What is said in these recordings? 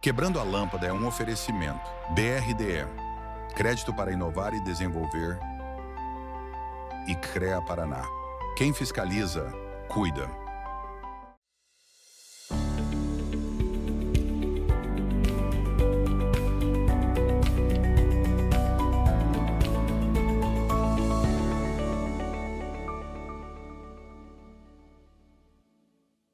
Quebrando a Lâmpada é um oferecimento. BRDE, Crédito para Inovar e Desenvolver, e CREA Paraná. Quem fiscaliza, cuida.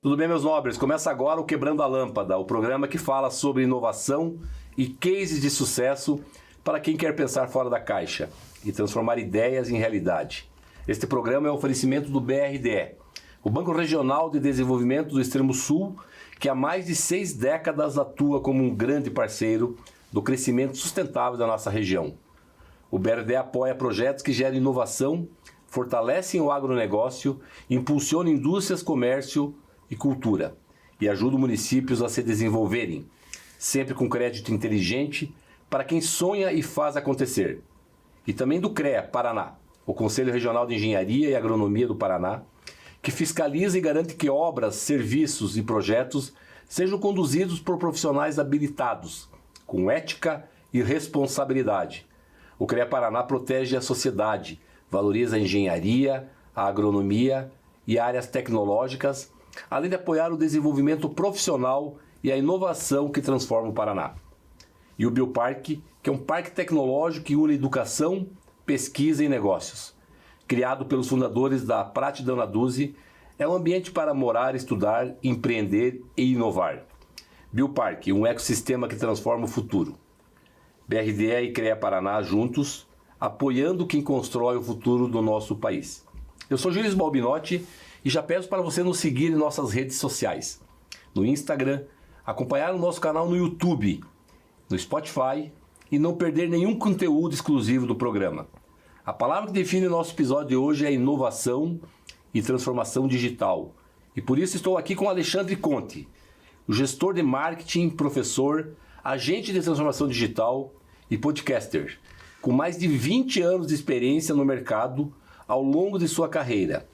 Tudo bem, meus nobres? Começa agora o Quebrando a Lâmpada, o programa que fala sobre inovação e cases de sucesso para quem quer pensar fora da caixa e transformar ideias em realidade. Este programa é um oferecimento do BRDE, o Banco Regional de Desenvolvimento do Extremo Sul, que há mais de 6 décadas atua como um grande parceiro do crescimento sustentável da nossa região. O BRDE apoia projetos que geram inovação, fortalecem o agronegócio, impulsionam indústrias, comércio e cultura, e ajuda municípios a se desenvolverem, sempre com crédito inteligente para quem sonha e faz acontecer. E também do CREA Paraná, o Conselho Regional de Engenharia e Agronomia do Paraná, que fiscaliza e garante que obras, serviços e projetos sejam conduzidos por profissionais habilitados, com ética e responsabilidade. O CREA Paraná protege a sociedade, valoriza a engenharia, a agronomia e áreas tecnológicas, além de apoiar o desenvolvimento profissional e a inovação que transforma o Paraná. E o Bioparque, que é um parque tecnológico que une educação, pesquisa e negócios. Criado pelos fundadores da Prate Donaduzzi, é um ambiente para morar, estudar, empreender e inovar. Bioparque, um ecossistema que transforma o futuro. BRDE e CREA Paraná juntos, apoiando quem constrói o futuro do nosso país. Eu sou Gilles Balbinotti e já peço para você nos seguir em nossas redes sociais. No Instagram, acompanhar o nosso canal no YouTube, no Spotify e não perder nenhum conteúdo exclusivo do programa. A palavra que define o nosso episódio de hoje é inovação e transformação digital. E por isso estou aqui com Alexandre Conte, o gestor de marketing, professor, agente de transformação digital e podcaster, com mais de 20 anos de experiência no mercado ao longo de sua carreira.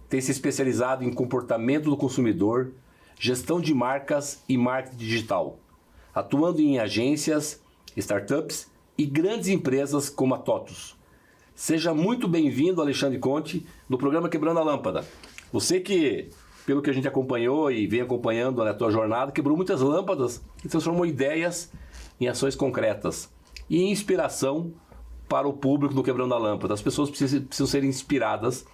Tem se especializado em comportamento do consumidor, gestão de marcas e marketing digital, atuando em agências, startups e grandes empresas como a TOTUS. Seja muito bem-vindo, Alexandre Conte, no programa Quebrando a Lâmpada. Você que, pelo que a gente acompanhou e vem acompanhando na tua jornada, quebrou muitas lâmpadas e transformou ideias em ações concretas e inspiração para o público do Quebrando a Lâmpada. As pessoas precisam ser inspiradas.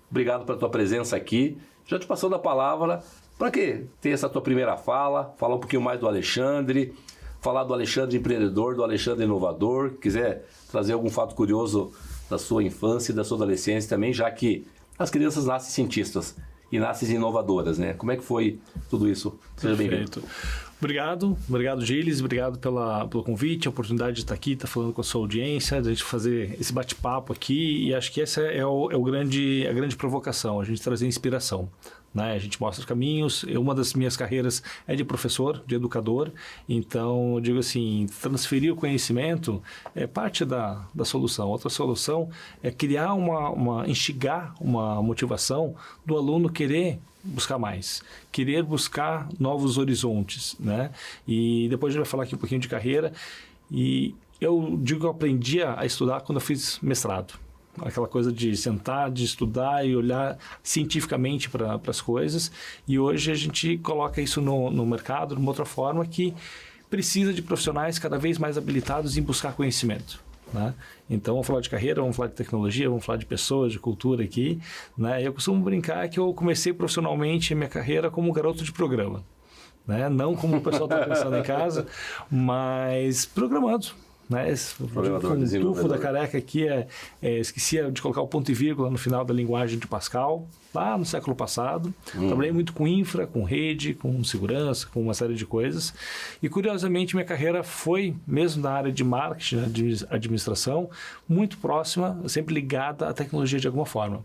Obrigado pela tua presença aqui. Já te passando a palavra para que ter essa tua primeira fala, falar um pouquinho mais do Alexandre, falar do Alexandre empreendedor, do Alexandre inovador, quiser trazer algum fato curioso da sua infância e da sua adolescência também, já que as crianças nascem cientistas e nascem inovadoras, né? Como é que foi tudo isso? Seja bem-vindo. Obrigado, Gilles, obrigado pelo convite, a oportunidade de estar aqui, estar falando com a sua audiência, de a gente fazer esse bate-papo aqui, e acho que essa é a grande provocação, a gente trazer inspiração. Né? A gente mostra os caminhos. Uma das minhas carreiras é de professor, de educador, então eu digo assim, transferir o conhecimento é parte da solução. Outra solução é criar instigar uma motivação do aluno querer buscar mais, querer buscar novos horizontes, né? E depois a gente vai falar aqui um pouquinho de carreira, e eu digo que eu aprendi a estudar quando eu fiz mestrado. Aquela coisa de sentar, de estudar e olhar cientificamente para as coisas, e hoje a gente coloca isso no mercado de uma outra forma que precisa de profissionais cada vez mais habilitados em buscar conhecimento. Né? Então vamos falar de carreira, vamos falar de tecnologia, vamos falar de pessoas, de cultura aqui, né? Eu costumo brincar que eu comecei profissionalmente a minha carreira como garoto de programa, né? Não como o pessoal está pensando em casa, mas programando, né? O tufo da careca aqui esquecia de colocar o ponto e vírgula no final da linguagem de Pascal, lá no século passado. Trabalhei muito com infra, com rede, com segurança, com uma série de coisas. E curiosamente minha carreira foi, mesmo na área de marketing, de administração, muito próxima, sempre ligada à tecnologia de alguma forma.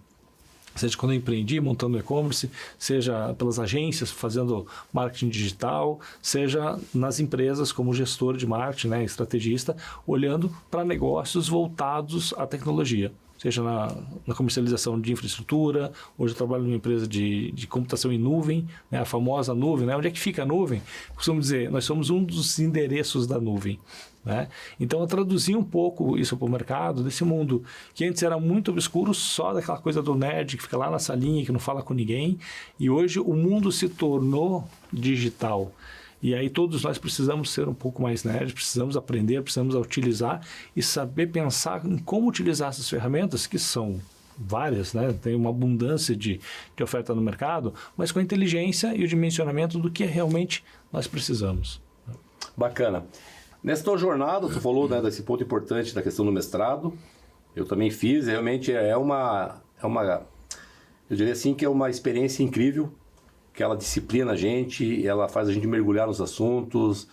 Seja quando eu empreendi, montando e-commerce, seja pelas agências, fazendo marketing digital, seja nas empresas como gestor de marketing, né, estrategista, olhando para negócios voltados à tecnologia. seja na comercialização de infraestrutura. Hoje eu trabalho numa empresa de computação em nuvem, né? A famosa nuvem, né? Onde é que fica a nuvem? Costumo dizer, nós somos um dos endereços da nuvem, né? Então eu traduzi um pouco isso para o mercado, desse mundo que antes era muito obscuro, só daquela coisa do nerd que fica lá na salinha, que não fala com ninguém, e hoje o mundo se tornou digital. E aí todos nós precisamos ser um pouco mais nerds, precisamos aprender, precisamos utilizar e saber pensar em como utilizar essas ferramentas, que são várias, né? Tem uma abundância de oferta no mercado, mas com a inteligência e o dimensionamento do que realmente nós precisamos. Bacana. Nessa tua jornada, tu falou, né, desse ponto importante da questão do mestrado. Eu também fiz, realmente é uma, eu diria assim que é uma experiência incrível, que ela disciplina a gente, ela faz a gente mergulhar nos assuntos,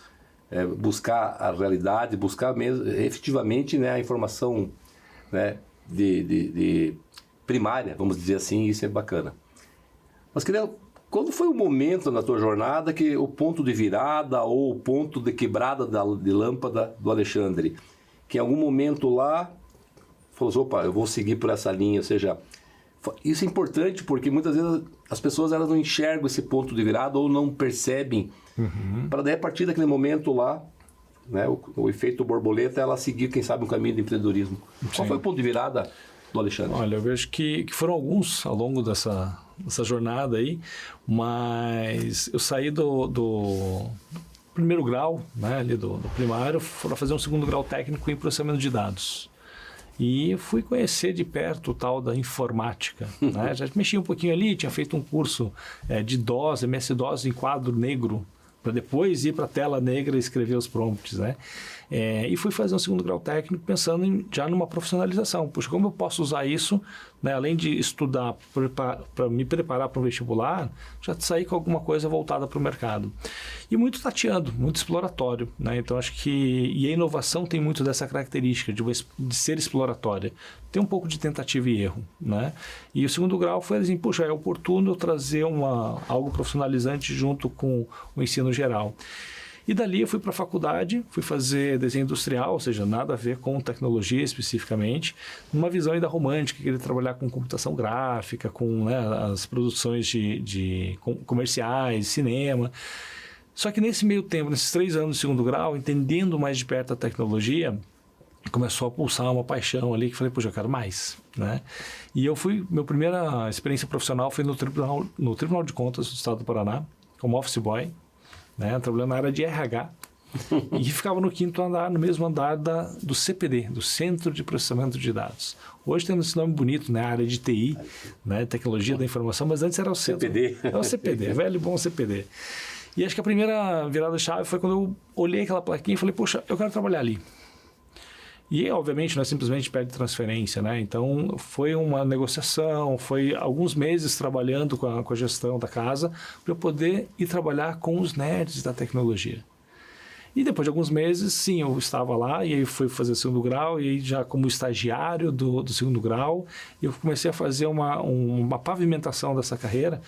buscar a realidade, buscar mesmo, efetivamente, né, a informação, né, de primária, vamos dizer assim, isso é bacana. Mas quando foi o momento na tua jornada que o ponto de virada ou o ponto de quebrada de lâmpada do Alexandre, que em algum momento lá falou assim, opa, eu vou seguir por essa linha, ou seja, isso é importante porque muitas vezes as pessoas elas não enxergam esse ponto de virada ou não percebem, para daí a partir daquele momento lá, né, o efeito borboleta, ela seguir, quem sabe, um caminho de empreendedorismo. Sim. Qual foi o ponto de virada do Alexandre? Olha, eu vejo que foram alguns ao longo dessa jornada aí, mas eu saí do primeiro grau, né, ali do primário, para fazer um segundo grau técnico em processamento de dados. E fui conhecer de perto o tal da informática, né? Já mexi um pouquinho ali, tinha feito um curso de DOS, MS-DOS em quadro negro, para depois ir para a tela negra e escrever os prompts, né? E fui fazer um segundo grau técnico pensando já numa profissionalização. Puxa, como eu posso usar isso, né, além de estudar para me preparar para o vestibular, já sair com alguma coisa voltada para o mercado. E muito tateando, muito exploratório, né? Então acho que a inovação tem muito dessa característica de ser exploratória. Tem um pouco de tentativa e erro, né? E o segundo grau foi assim, puxa, é oportuno eu trazer algo profissionalizante junto com o ensino geral. E dali eu fui para a faculdade, fui fazer desenho industrial, ou seja, nada a ver com tecnologia especificamente, numa visão ainda romântica, queria trabalhar com computação gráfica, com, né, as produções de comerciais, cinema. Só que nesse meio tempo, nesses 3 anos de segundo grau, entendendo mais de perto a tecnologia, começou a pulsar uma paixão ali que falei, poxa, eu quero mais, né? E minha primeira experiência profissional foi no Tribunal de Contas do Estado do Paraná, como office boy, né, trabalhando na área de RH, e ficava no 5º andar, no mesmo andar do CPD, do Centro de Processamento de Dados. Hoje tem esse nome bonito, né, a área de TI, né, Tecnologia da Informação, mas antes era o Centro. CPD. É o CPD, velho e bom CPD. E acho que a primeira virada-chave foi quando eu olhei aquela plaquinha e falei, poxa, eu quero trabalhar ali. E, obviamente, não é simplesmente pede transferência, né? Então, foi uma negociação, foi alguns meses trabalhando com a gestão da casa para eu poder ir trabalhar com os nerds da tecnologia. E depois de alguns meses, sim, eu estava lá e aí fui fazer o segundo grau e aí já como estagiário do segundo grau, eu comecei a fazer uma pavimentação dessa carreira,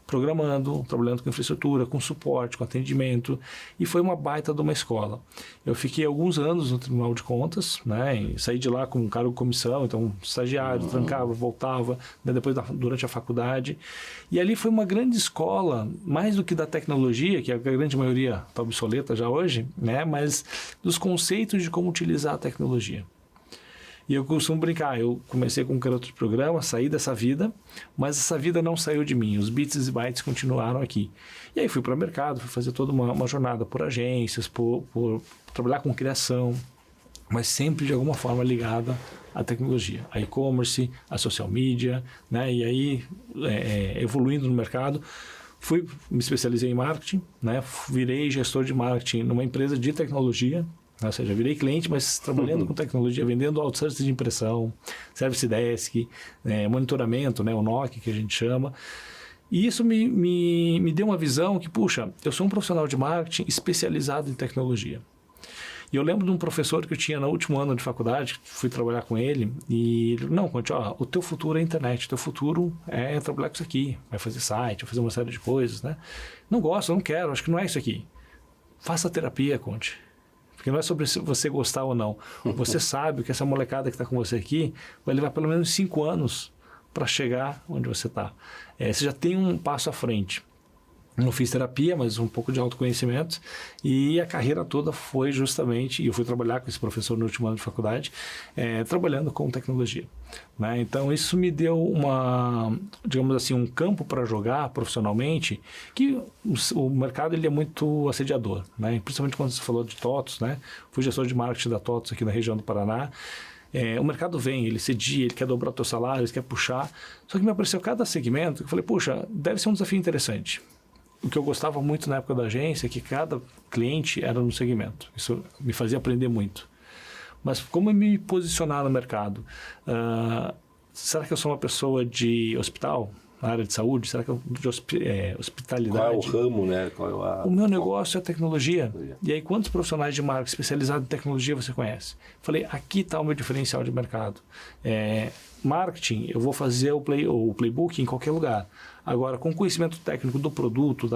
programando, trabalhando com infraestrutura, com suporte, com atendimento, e foi uma baita de uma escola. Eu fiquei alguns anos no Tribunal de Contas, né, e saí de lá com um cargo de comissão, então estagiário, trancava, voltava, né, depois durante a faculdade, e ali foi uma grande escola, mais do que da tecnologia, que a grande maioria está obsoleta já hoje, né, mas dos conceitos de como utilizar a tecnologia. E eu costumo brincar, eu comecei com um garoto de programa, saí dessa vida, mas essa vida não saiu de mim, os bits e bytes continuaram aqui. E aí fui para o mercado, fui fazer toda uma jornada por agências, por trabalhar com criação, mas sempre de alguma forma ligada à tecnologia, a e-commerce, a social media, né? E aí evoluindo no mercado, me especializei em marketing, né? Virei gestor de marketing numa empresa de tecnologia, ou seja, virei cliente, mas trabalhando com tecnologia, vendendo outsourcing de impressão, service desk, monitoramento, né, o NOC que a gente chama. E isso me deu uma visão que, puxa, eu sou um profissional de marketing especializado em tecnologia. E eu lembro de um professor que eu tinha no último ano de faculdade, fui trabalhar com ele, e ele, não, Conte, o teu futuro é a internet, o teu futuro é trabalhar com isso aqui, vai fazer site, vai fazer uma série de coisas, né? Não gosto, não quero, acho que não é isso aqui. Faça terapia, Conte. Porque não é sobre você gostar ou não. Você sabe que essa molecada que está com você aqui vai levar pelo menos 5 anos para chegar onde você está. Você já tem um passo à frente. Não fiz terapia, mas um pouco de autoconhecimento, e a carreira toda foi justamente, e eu fui trabalhar com esse professor no último ano de faculdade, trabalhando com tecnologia, né? Então isso me deu digamos assim, um campo para jogar profissionalmente, que o mercado ele é muito assediador, né? Principalmente quando você falou de TOTOS, né? Fui gestor de marketing da TOTOS aqui na região do Paraná. O mercado vem, ele cedia, ele quer dobrar o teu salário, ele quer puxar, só que me apareceu cada segmento, que eu falei, puxa, deve ser um desafio interessante. O que eu gostava muito na época da agência é que cada cliente era no segmento. Isso me fazia aprender muito. Mas como me posicionar no mercado? Será que eu sou uma pessoa de hospital, na área de saúde? Será que eu de hospitalidade? Qual é o ramo, né? O meu negócio é tecnologia. E aí, quantos profissionais de marketing especializados em tecnologia você conhece? Falei, aqui está o meu diferencial de mercado. Marketing, eu vou fazer o playbook em qualquer lugar. Agora, com conhecimento técnico do produto,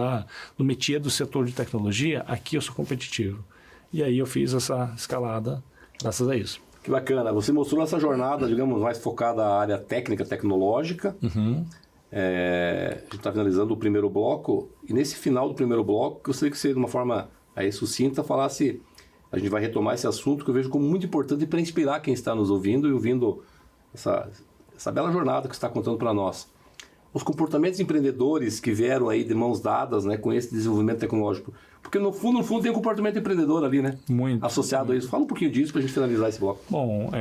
do métier do setor de tecnologia, aqui eu sou competitivo. E aí eu fiz essa escalada graças a isso. Que bacana. Você mostrou essa jornada, digamos, mais focada na área técnica, tecnológica. Uhum. A gente está finalizando o primeiro bloco. E nesse final do primeiro bloco, eu gostaria que você, de uma forma aí sucinta, falasse... A gente vai retomar esse assunto que eu vejo como muito importante para inspirar quem está nos ouvindo e ouvindo essa bela jornada que você está contando para nós. Os comportamentos empreendedores que vieram aí de mãos dadas, né, com esse desenvolvimento tecnológico. Porque no fundo tem um comportamento empreendedor ali, né? Muito. Associado a isso. Fala um pouquinho disso para a gente finalizar esse bloco. Bom,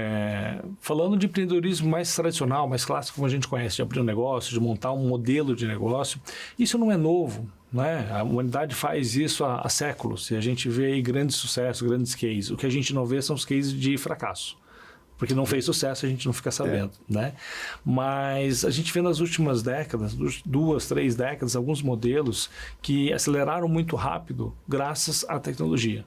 falando de empreendedorismo mais tradicional, mais clássico, como a gente conhece, de abrir um negócio, de montar um modelo de negócio, isso não é novo, né? A humanidade faz isso há séculos. E a gente vê aí grandes sucessos, grandes cases. O que a gente não vê são os cases de fracasso. Porque não fez sucesso, a gente não fica sabendo, né? Mas a gente vê nas últimas décadas, 2, 3 décadas, alguns modelos que aceleraram muito rápido graças à tecnologia.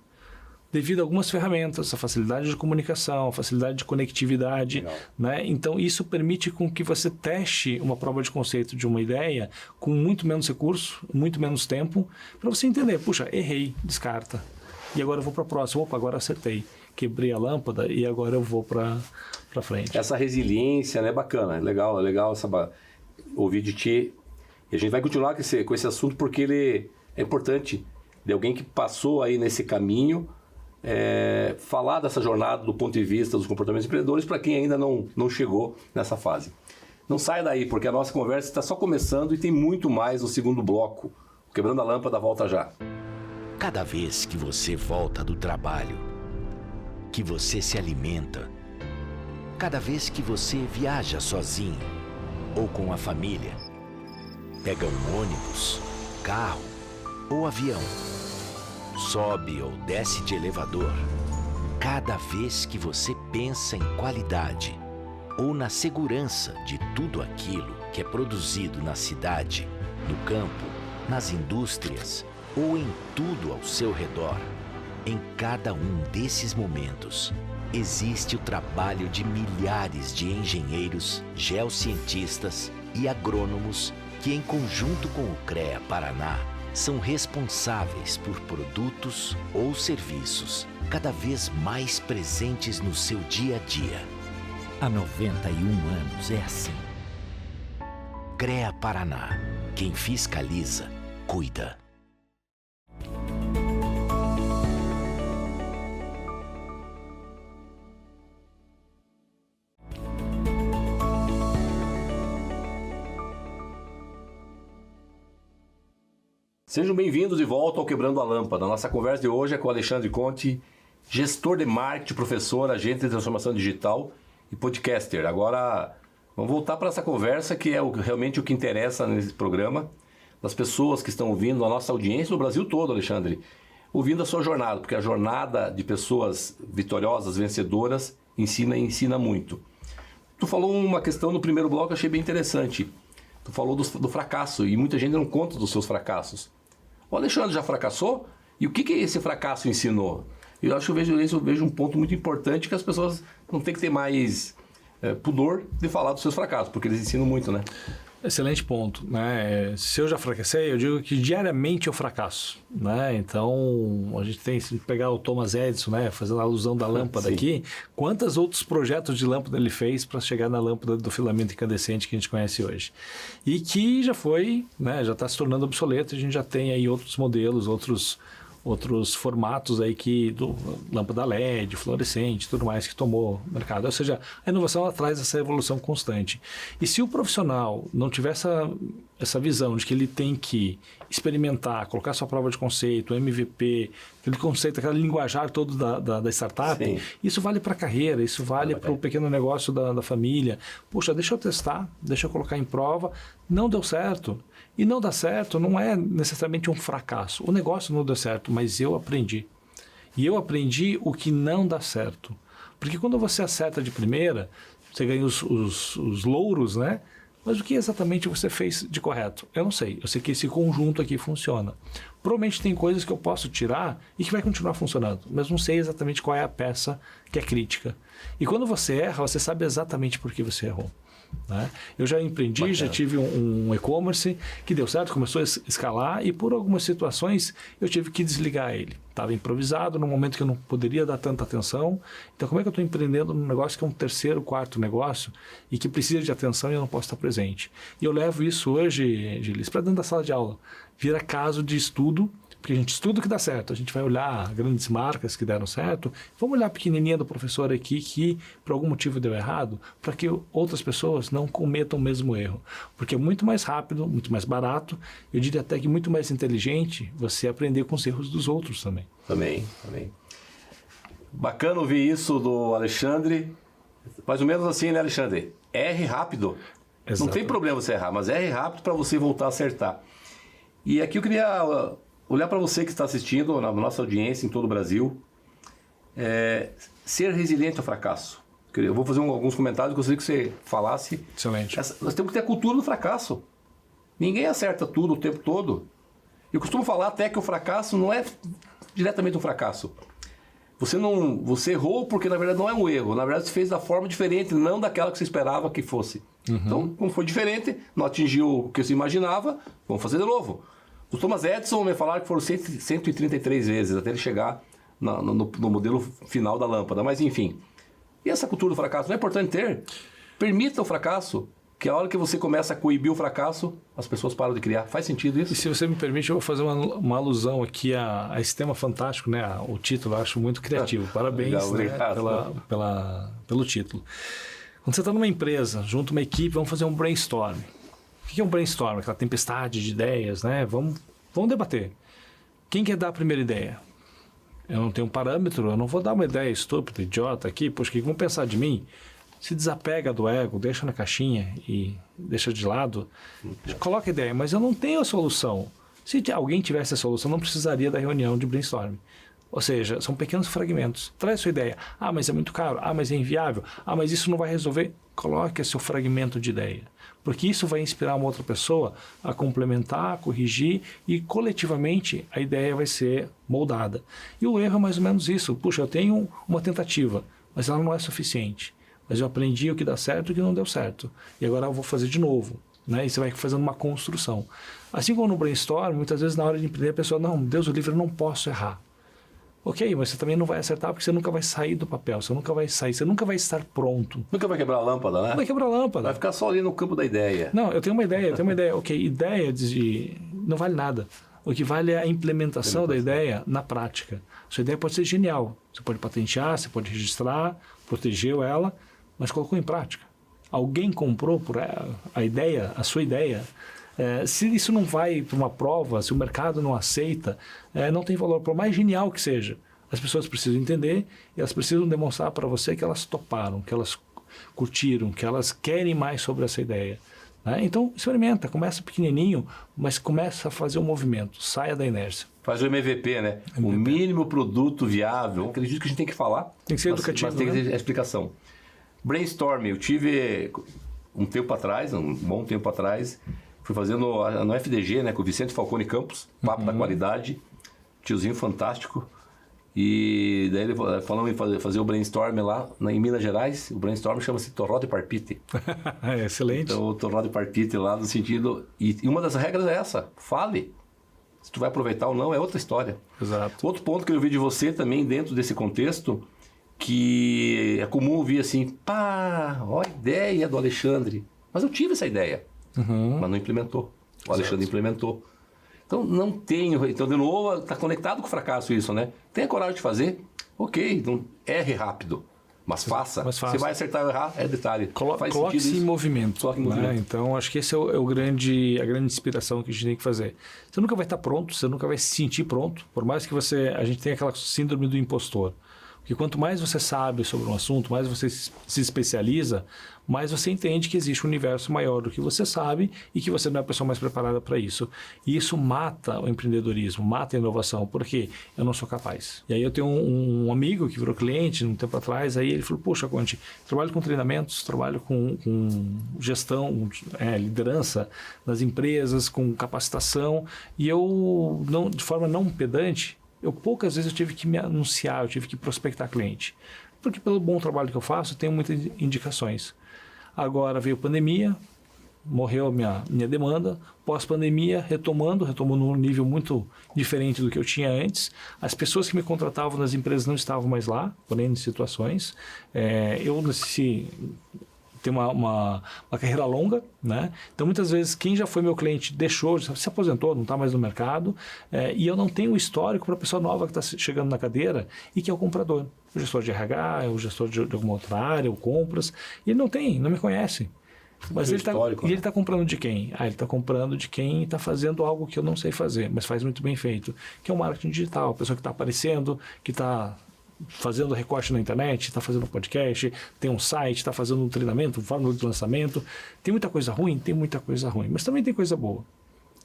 Devido a algumas ferramentas, a facilidade de comunicação, a facilidade de conectividade, né? Então, isso permite com que você teste uma prova de conceito de uma ideia com muito menos recurso, muito menos tempo, para você entender, puxa, errei, descarta. E agora eu vou para a próxima. Opa, agora acertei. Quebrei a lâmpada e agora eu vou para frente. Essa resiliência, né? Bacana, é legal ouvir de ti. E a gente vai continuar com esse assunto porque ele é importante. De alguém que passou aí nesse caminho, falar dessa jornada do ponto de vista dos comportamentos empreendedores para quem ainda não chegou nessa fase. Não saia daí, porque a nossa conversa está só começando e tem muito mais no segundo bloco. Quebrando a Lâmpada volta já. Cada vez que você volta do trabalho, que você se alimenta, cada vez que você viaja sozinho ou com a família, pega um ônibus, carro ou avião, sobe ou desce de elevador, cada vez que você pensa em qualidade ou na segurança de tudo aquilo que é produzido na cidade, no campo, nas indústrias ou em tudo ao seu redor, em cada um desses momentos, existe o trabalho de milhares de engenheiros, geocientistas e agrônomos que, em conjunto com o CREA Paraná, são responsáveis por produtos ou serviços cada vez mais presentes no seu dia a dia. Há 91 anos é assim. CREA Paraná. Quem fiscaliza, cuida. Sejam bem-vindos de volta ao Quebrando a Lâmpada. Nossa conversa de hoje é com o Alexandre Conte, gestor de marketing, professor, agente de transformação digital e podcaster. Agora, vamos voltar para essa conversa que é realmente o que interessa nesse programa, das pessoas que estão ouvindo, a nossa audiência no Brasil todo, Alexandre, ouvindo a sua jornada, porque a jornada de pessoas vitoriosas, vencedoras, ensina muito. Tu falou uma questão no primeiro bloco que eu achei bem interessante. Tu falou do fracasso e muita gente não conta dos seus fracassos. O Alexandre já fracassou? E o que esse fracasso ensinou? Eu acho que eu vejo um ponto muito importante que as pessoas não têm que ter mais pudor de falar dos seus fracassos, porque eles ensinam muito, né? Excelente ponto, né? Se eu já fracassei, eu digo que diariamente eu fracasso, né? Então, a gente tem que pegar o Thomas Edison, né? Fazendo a alusão da lâmpada aqui. Quantos outros projetos de lâmpada ele fez para chegar na lâmpada do filamento incandescente que a gente conhece hoje? E que já foi, né? Já está se tornando obsoleto, a gente já tem aí outros modelos, outros formatos aí lâmpada LED, fluorescente, tudo mais que tomou o mercado. Ou seja, a inovação ela traz essa evolução constante. E se o profissional não tiver essa visão de que ele tem que experimentar, colocar sua prova de conceito, MVP, aquele conceito, aquele linguajar todo da startup, sim, isso vale para a carreira, isso vale para o pequeno negócio da família. Puxa, deixa eu testar, deixa eu colocar em prova, não deu certo. E não dá certo não é necessariamente um fracasso. O negócio não deu certo, mas eu aprendi. E eu aprendi o que não dá certo. Porque quando você acerta de primeira, você ganha os louros, né? Mas o que exatamente você fez de correto? Eu não sei. Eu sei que esse conjunto aqui funciona. Provavelmente tem coisas que eu posso tirar e que vai continuar funcionando, mas não sei exatamente qual é a peça que é crítica. E quando você erra, você sabe exatamente por que você errou. Né? Eu já empreendi, bacana, já tive um e-commerce que deu certo, começou a escalar e por algumas situações eu tive que desligar ele. Estava improvisado num momento que eu não poderia dar tanta atenção. Então como é que eu estou empreendendo num negócio que é um terceiro, quarto negócio e que precisa de atenção e eu não posso estar presente? E eu levo isso hoje, Gilis, para dentro da sala de aula. Vira caso de estudo, porque a gente estuda o que dá certo. A gente vai olhar grandes marcas que deram certo. Vamos olhar a pequenininha do professor aqui que por algum motivo deu errado, para que outras pessoas não cometam o mesmo erro. Porque é muito mais rápido, muito mais barato, eu diria até que muito mais inteligente você aprender com os erros dos outros também. Também. Bacana ouvir isso do Alexandre. Mais ou menos assim, né, Alexandre? Erre rápido. Exato. Não tem problema você errar, mas erre rápido para você voltar a acertar. E aqui eu queria olhar para você que está assistindo, na nossa audiência em todo o Brasil, ser resiliente ao fracasso. Eu vou fazer alguns comentários, gostaria que você falasse. Excelente. Nós temos que ter a cultura do fracasso. Ninguém acerta tudo o tempo todo. Eu costumo falar até que o fracasso não é diretamente um fracasso. Você errou porque na verdade não é um erro. Na verdade você fez da forma diferente, não daquela que você esperava que fosse. Uhum. Então, como foi diferente, não atingiu o que você imaginava, vamos fazer de novo. O Thomas Edison me falaram que foram 133 vezes até ele chegar no modelo final da lâmpada. Mas enfim, e essa cultura do fracasso não é importante ter? Permita o fracasso, que a hora que você começa a coibir o fracasso, as pessoas param de criar. Faz sentido isso? E se você me permite, eu vou fazer uma alusão aqui a esse tema fantástico, né? O título eu acho muito criativo. Parabéns, legal, né? Pelo título. Quando você está numa empresa, junto a uma equipe, vamos fazer um brainstorm. O que é um brainstorm? Aquela tempestade de ideias, né? Vamos debater. Quem quer dar a primeira ideia? Eu não tenho um parâmetro, eu não vou dar uma ideia estúpida, idiota aqui, poxa, o que vão pensar de mim? Se desapega do ego, deixa na caixinha e deixa de lado, coloca a ideia, mas eu não tenho a solução. Se alguém tivesse a solução, não precisaria da reunião de brainstorm. Ou seja, são pequenos fragmentos. Traz a sua ideia. Ah, mas é muito caro. Ah, mas é inviável. Ah, mas isso não vai resolver. Coloque seu fragmento de ideia. Porque isso vai inspirar uma outra pessoa a complementar, a corrigir e coletivamente a ideia vai ser moldada. E o erro é mais ou menos isso. Puxa, eu tenho uma tentativa, mas ela não é suficiente. Mas eu aprendi o que dá certo e o que não deu certo. E agora eu vou fazer de novo. Né? E você vai fazendo uma construção. Assim como no brainstorm, muitas vezes na hora de empreender a pessoa, não, Deus o livre, eu não posso errar. Ok, mas você também não vai acertar porque você nunca vai sair do papel, você nunca vai estar pronto. Nunca vai quebrar a lâmpada, né? Não vai quebrar a lâmpada. Vai ficar só ali no campo da ideia. Não, eu tenho uma ideia. Ok, ideia não vale nada. O que vale é a implementação da ideia na prática. Sua ideia pode ser genial. Você pode patentear, você pode registrar, protegeu ela, mas colocou em prática. Alguém comprou por a ideia, a sua ideia. Se isso não vai para uma prova, se o mercado não aceita, não tem valor, por mais genial que seja. As pessoas precisam entender e elas precisam demonstrar para você que elas toparam, que elas curtiram, que elas querem mais sobre essa ideia. Né? Então, experimenta, começa pequenininho, mas começa a fazer um movimento, saia da inércia. Faz o MVP, né? O mínimo produto viável. Acredito que a gente tem que falar. Tem que ser educativo, mas tem que ter a explicação. Brainstorm, eu tive um bom tempo atrás, fui fazendo no FDG, né, com o Vicente Falcone Campos, Papo da Qualidade, tiozinho fantástico. E daí ele falou em fazer o brainstorm lá em Minas Gerais. O brainstorm chama-se Torró de Parpite. Excelente. Então, o Torró de Parpite lá no sentido... E uma das regras é essa, fale. Se tu vai aproveitar ou não é outra história. Exato. Outro ponto que eu vi de você também dentro desse contexto, que é comum ouvir assim, pá, ó a ideia do Alexandre. Mas eu tive essa ideia, mas não implementou. O Alexandre implementou. Então, não tenho... Então, de novo, está conectado com o fracasso isso, né? Tenha coragem de fazer. Ok, então erre rápido. Mas faça. Se vai acertar ou errar, é detalhe. Coloque-se em movimento. Coloque em movimento. Né? Então, acho que esse é a grande inspiração que a gente tem que fazer. Você nunca vai estar pronto, você nunca vai se sentir pronto, por mais que a gente tenha aquela síndrome do impostor. Porque quanto mais você sabe sobre um assunto, mais você se especializa, mais você entende que existe um universo maior do que você sabe e que você não é a pessoa mais preparada para isso. E isso mata o empreendedorismo, mata a inovação, porque eu não sou capaz. E aí eu tenho um amigo que virou cliente um tempo atrás, aí ele falou, puxa, Conte, trabalho com treinamentos, trabalho com gestão, liderança nas empresas, com capacitação, e eu, de forma não pedante, poucas vezes eu tive que me anunciar, eu tive que prospectar cliente. Porque pelo bom trabalho que eu faço, eu tenho muitas indicações. Agora veio pandemia, morreu a minha demanda. Pós-pandemia, retomando num nível muito diferente do que eu tinha antes. As pessoas que me contratavam nas empresas não estavam mais lá, porém em situações. Eu tenho uma carreira longa, né? Então muitas vezes quem já foi meu cliente deixou, se aposentou, não está mais no mercado, e eu não tenho o histórico para a pessoa nova que está chegando na cadeira e que é o comprador, o gestor de RH, o gestor de alguma outra área, ou compras, e ele não me conhece. Mas ele está comprando de quem? Ele está comprando de quem está fazendo algo que eu não sei fazer, mas faz muito bem feito, que é o marketing digital, a pessoa que está aparecendo, que está fazendo recorte na internet, está fazendo podcast, tem um site, está fazendo um treinamento, fórmula de lançamento. Tem muita coisa ruim? Tem muita coisa ruim, mas também tem coisa boa.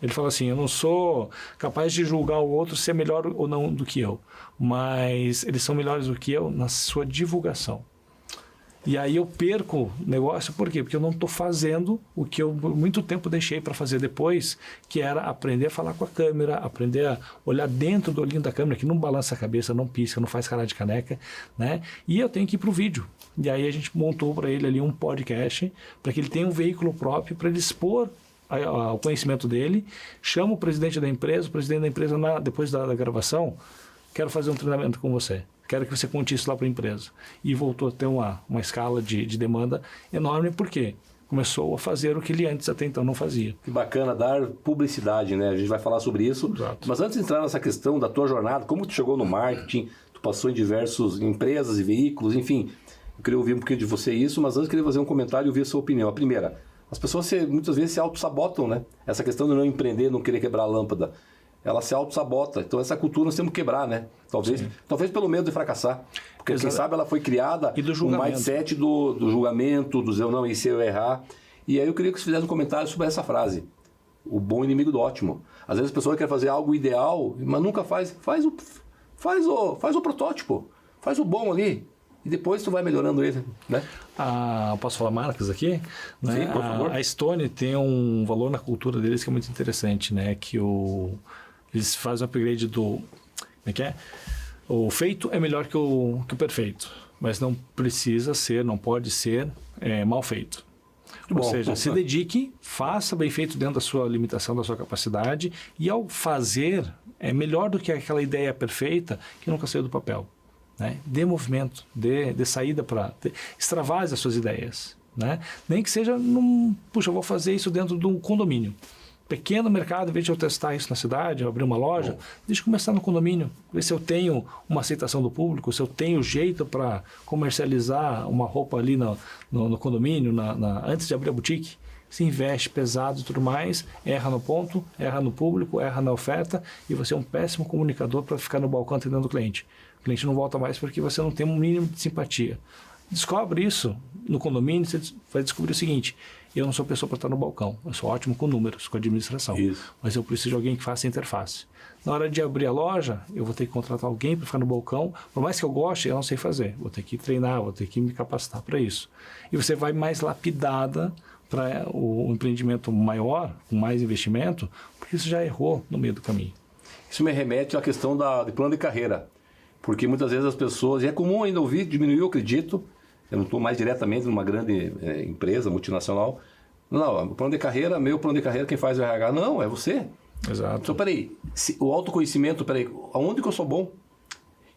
Ele fala assim, eu não sou capaz de julgar o outro se é melhor ou não do que eu, mas eles são melhores do que eu na sua divulgação. E aí eu perco o negócio, por quê? Porque eu não estou fazendo o que eu muito tempo deixei para fazer depois, que era aprender a falar com a câmera, aprender a olhar dentro do olhinho da câmera, que não balança a cabeça, não pisca, não faz cara de caneca, né? E eu tenho que ir para o vídeo. E aí a gente montou para ele ali um podcast, para que ele tenha um veículo próprio, para ele expor o conhecimento dele, chama o presidente da empresa, depois da gravação, quero fazer um treinamento com você. Quero que você conte isso lá para a empresa. E voltou a ter uma escala de demanda enorme, porque começou a fazer o que ele antes até então não fazia. Que bacana, dar publicidade, né? A gente vai falar sobre isso. Exato. Mas antes de entrar nessa questão da tua jornada, como tu chegou no marketing, tu passou em diversas empresas e veículos, enfim, eu queria ouvir um pouquinho de você isso, mas antes eu queria fazer um comentário e ouvir a sua opinião. A primeira, as pessoas muitas vezes se auto-sabotam, né? Essa questão de não empreender, não querer quebrar a lâmpada. Ela se auto-sabota. Então, essa cultura nós temos que quebrar, né? Talvez pelo medo de fracassar. Porque, quem sabe, ela foi criada um mindset do julgamento, do dizer, não, isso eu errar. E aí eu queria que você fizesse um comentário sobre essa frase. O bom inimigo do ótimo. Às vezes a pessoa quer fazer algo ideal, mas nunca faz. Faz o protótipo. Faz o bom ali. E depois tu vai melhorando ele, né? Posso falar marcas aqui? Né? Sim, por favor. A Stone tem um valor na cultura deles que é muito interessante, né? Que eles fazem o upgrade do... Como é que é? O feito é melhor que o perfeito, mas não precisa ser, não pode ser mal feito. Ou seja, se dedique, faça bem feito dentro da sua limitação, da sua capacidade, e ao fazer, é melhor do que aquela ideia perfeita que nunca saiu do papel. Né? Dê movimento, dê saída para... Extravase as suas ideias. Né? Nem que seja puxa, eu vou fazer isso dentro de um condomínio. Pequeno mercado, em vez de eu testar isso na cidade, eu abrir uma loja, deixa eu começar no condomínio, ver se eu tenho uma aceitação do público, se eu tenho jeito para comercializar uma roupa ali no condomínio, antes de abrir a boutique. Se investe pesado e tudo mais, erra no ponto, erra no público, erra na oferta, e você é um péssimo comunicador para ficar no balcão atendendo o cliente. O cliente não volta mais porque você não tem um mínimo de simpatia. Descobre isso no condomínio, você vai descobrir o seguinte: eu não sou pessoa para estar no balcão, eu sou ótimo com números, com administração, mas eu preciso de alguém que faça a interface. Na hora de abrir a loja, eu vou ter que contratar alguém para ficar no balcão, por mais que eu goste, eu não sei fazer, vou ter que treinar, vou ter que me capacitar para isso. E você vai mais lapidada para o empreendimento maior, com mais investimento, porque você já errou no meio do caminho. Isso me remete à questão de plano de carreira. Porque muitas vezes as pessoas, e é comum ainda ouvir, diminuiu, eu acredito, eu não estou mais diretamente numa grande empresa multinacional, não, o plano de carreira, quem faz é o RH, não, é você. Exato. Então, peraí, o autoconhecimento, aonde que eu sou bom?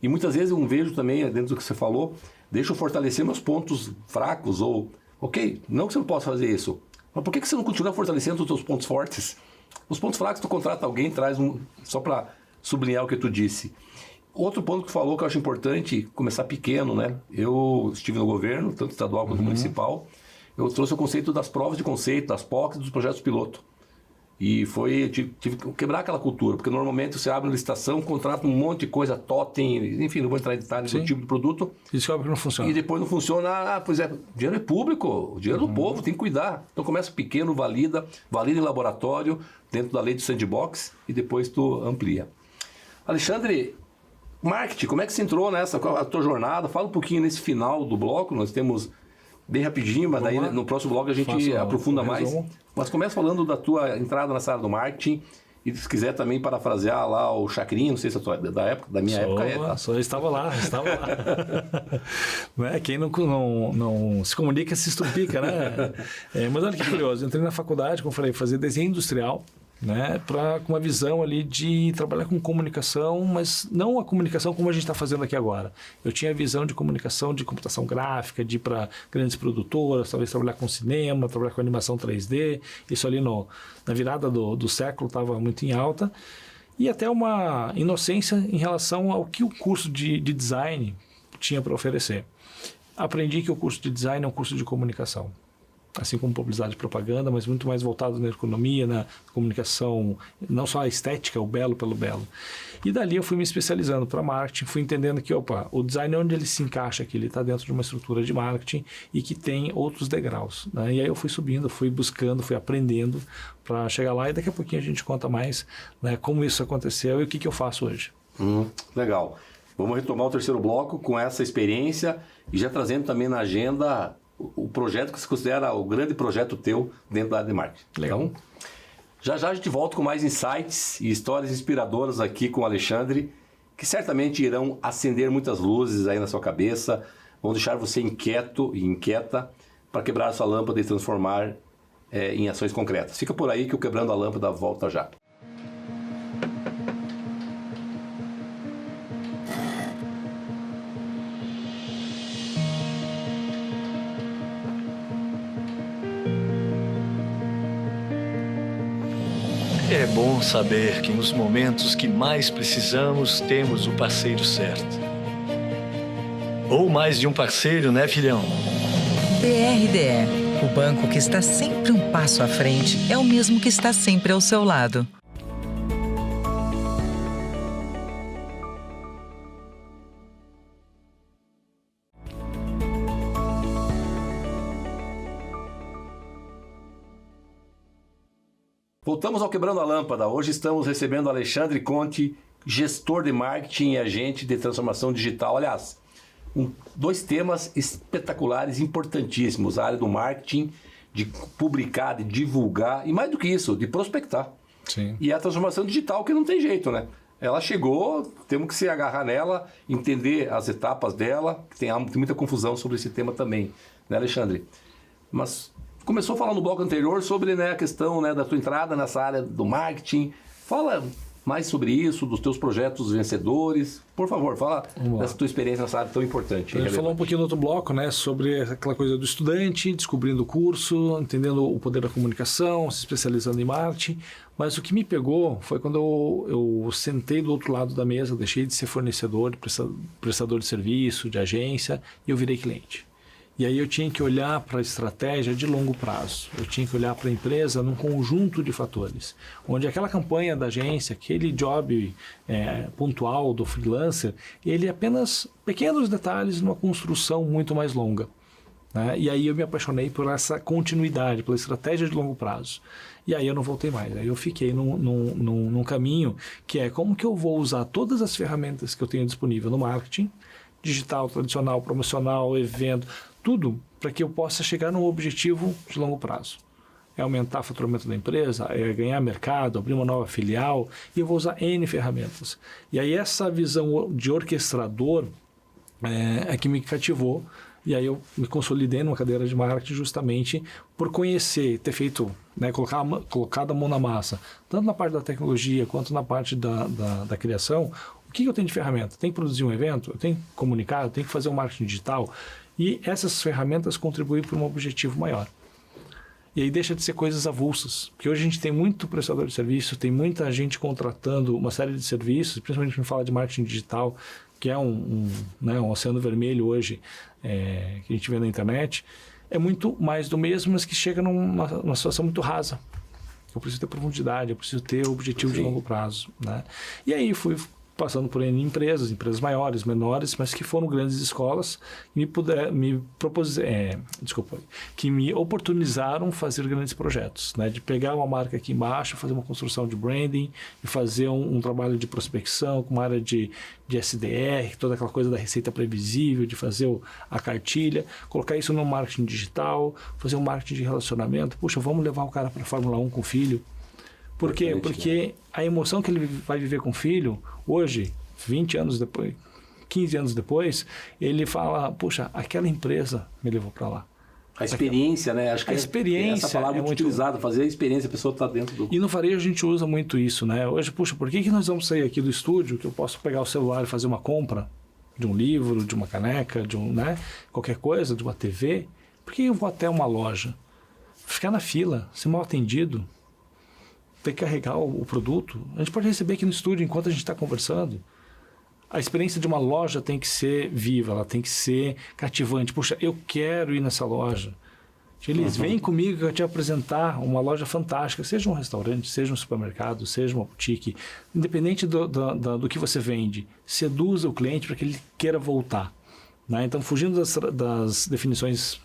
E muitas vezes eu vejo também, dentro do que você falou, deixa eu fortalecer meus pontos fracos, ou, ok, não que você não possa fazer isso, mas por que você não continua fortalecendo os seus pontos fortes? Os pontos fracos, tu contrata alguém, traz só para sublinhar o que tu disse. Outro ponto que tu falou que eu acho importante, começar pequeno, né? Eu estive no governo, tanto estadual quanto municipal, eu trouxe o conceito das provas de conceito, das POCs, dos projetos piloto. E tive que quebrar aquela cultura, porque normalmente você abre uma licitação, contrata um monte de coisa, totem, enfim, não vou entrar em detalhes do tipo de produto. E descobre que não funciona. E depois não funciona, pois é, dinheiro é público, o dinheiro do povo, tem que cuidar. Então começa pequeno, valida em laboratório, dentro da lei do sandbox, e depois tu amplia. Alexandre, marketing, como é que você entrou nessa, a tua jornada? Fala um pouquinho nesse final do bloco, nós temos bem rapidinho, mas daí no próximo bloco a gente aprofunda mais. Mas começa falando da tua entrada nessa área do marketing, e se quiser também parafrasear lá o Chacrinha, não sei se é da minha época é. Tá? Eu estava lá. Né? Quem não se comunica se estupica, né? Mas olha que curioso, eu entrei na faculdade, como eu falei, fazer desenho industrial, né, com uma visão ali de trabalhar com comunicação, mas não a comunicação como a gente está fazendo aqui agora. Eu tinha a visão de comunicação, de computação gráfica, de ir para grandes produtoras, talvez trabalhar com cinema, trabalhar com animação 3D. Isso ali na virada do século estava muito em alta. E até uma inocência em relação ao que o curso de design tinha para oferecer. Aprendi que o curso de design é um curso de comunicação. Assim como publicidade e propaganda, mas muito mais voltado na economia, na comunicação, não só a estética, o belo pelo belo. E dali eu fui me especializando para marketing, fui entendendo que, o design, onde ele se encaixa aqui, ele está dentro de uma estrutura de marketing e que tem outros degraus, né? E aí eu fui subindo, fui buscando, fui aprendendo para chegar lá, e daqui a pouquinho a gente conta mais, né, como isso aconteceu e o que eu faço hoje. Legal. Vamos retomar o terceiro bloco com essa experiência e já trazendo também na agenda o projeto que você considera o grande projeto teu dentro da área de marketing. Legal. Então, já a gente volta com mais insights e histórias inspiradoras aqui com o Alexandre, que certamente irão acender muitas luzes aí na sua cabeça, vão deixar você inquieto e inquieta para quebrar a sua lâmpada e transformar em ações concretas. Fica por aí que o Quebrando a Lâmpada volta já. É bom saber que nos momentos que mais precisamos, temos o parceiro certo. Ou mais de um parceiro, né, filhão? BRDE, o banco que está sempre um passo à frente, é o mesmo que está sempre ao seu lado. Voltamos ao Quebrando a Lâmpada. Hoje estamos recebendo Alexandre Conte, gestor de marketing e agente de transformação digital. Aliás, dois temas espetaculares, importantíssimos. A área do marketing, de publicar, de divulgar, e mais do que isso, de prospectar. Sim. E a transformação digital, que não tem jeito, né? Ela chegou, temos que se agarrar nela, entender as etapas dela, tem muita confusão sobre esse tema também, né, Alexandre? Mas começou a falar no bloco anterior sobre, né, a questão, né, da tua entrada nessa área do marketing. Fala mais sobre isso, dos teus projetos vencedores. Por favor, fala dessa tua experiência nessa área tão importante. A gente falou um pouquinho no outro bloco, né, sobre aquela coisa do estudante, descobrindo o curso, entendendo o poder da comunicação, se especializando em marketing. Mas o que me pegou foi quando eu sentei do outro lado da mesa, deixei de ser fornecedor, prestador de serviço, de agência, e eu virei cliente. E aí eu tinha que olhar para a estratégia de longo prazo. Eu tinha que olhar para a empresa num conjunto de fatores. Onde aquela campanha da agência, aquele job pontual do freelancer, ele é apenas pequenos detalhes numa construção muito mais longa. Né? E aí eu me apaixonei por essa continuidade, pela estratégia de longo prazo. E aí eu não voltei mais. Aí eu fiquei num caminho que é como que eu vou usar todas as ferramentas que eu tenho disponível no marketing, digital, tradicional, promocional, evento, tudo para que eu possa chegar num objetivo de longo prazo. é aumentar o faturamento da empresa, é ganhar mercado, abrir uma nova filial, e eu vou usar N ferramentas. E aí essa visão de orquestrador é que me cativou, e aí eu me consolidei numa cadeira de marketing justamente por conhecer, ter feito, né, colocado a mão na massa, tanto na parte da tecnologia quanto na parte da criação. O que eu tenho de ferramenta? Tem que produzir um evento, eu tenho que comunicar, eu tenho que fazer um marketing digital, e essas ferramentas contribuem para um objetivo maior. E aí deixa de ser coisas avulsas, porque hoje a gente tem muito prestador de serviço, tem muita gente contratando uma série de serviços, principalmente quando fala de marketing digital, que é um oceano vermelho hoje, que a gente vê na internet, é muito mais do mesmo, mas que chega numa situação muito rasa. Eu preciso ter profundidade, eu preciso ter objetivo de longo prazo, né? E aí fui passando por empresas maiores, menores, mas que foram grandes escolas que me oportunizaram fazer grandes projetos, né? De pegar uma marca aqui embaixo, fazer uma construção de branding e fazer um trabalho de prospecção com uma área de SDR, toda aquela coisa da receita previsível, de fazer a cartilha, colocar isso no marketing digital, fazer um marketing de relacionamento. Puxa, vamos levar o cara para a Fórmula 1 com o filho. Por quê? Porque a emoção que ele vai viver com o filho, hoje, 20 anos depois, 15 anos depois, ele fala, puxa, aquela empresa me levou para lá. A experiência, né? Acho que a experiência essa palavra é muito utilizada, fazer a experiência, a pessoa está dentro do... E no varejo a gente usa muito isso, né? Hoje, puxa, por que nós vamos sair aqui do estúdio, que eu posso pegar o celular e fazer uma compra de um livro, de uma caneca, de qualquer coisa, de uma TV? Por que eu vou até uma loja? Ficar na fila, ser mal atendido, ter que carregar o produto. A gente pode receber aqui no estúdio enquanto a gente está conversando. A experiência de uma loja tem que ser viva, ela tem que ser cativante. Puxa, eu quero ir nessa loja. Eles vêm comigo que eu te apresentar uma loja fantástica, seja um restaurante, seja um supermercado, seja uma boutique, independente do que você vende, seduza o cliente para que ele queira voltar. Né? Então, fugindo das definições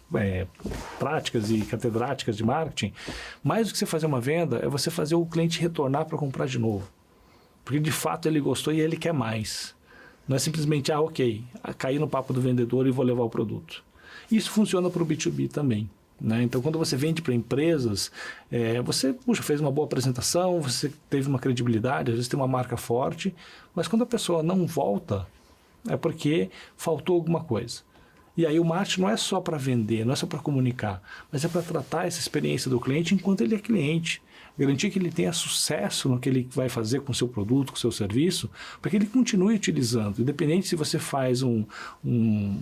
práticas e catedráticas de marketing, mais do que você fazer uma venda, é você fazer o cliente retornar para comprar de novo. Porque, de fato, ele gostou e ele quer mais. Não é simplesmente, ok, cair no papo do vendedor e vou levar o produto. Isso funciona para o B2B também. Né? Então, quando você vende para empresas, você fez uma boa apresentação, você teve uma credibilidade, às vezes tem uma marca forte, mas quando a pessoa não volta, é porque faltou alguma coisa. E aí o marketing não é só para vender, não é só para comunicar, mas é para tratar essa experiência do cliente enquanto ele é cliente. Garantir que ele tenha sucesso no que ele vai fazer com o seu produto, com o seu serviço, para que ele continue utilizando. Independente se você faz um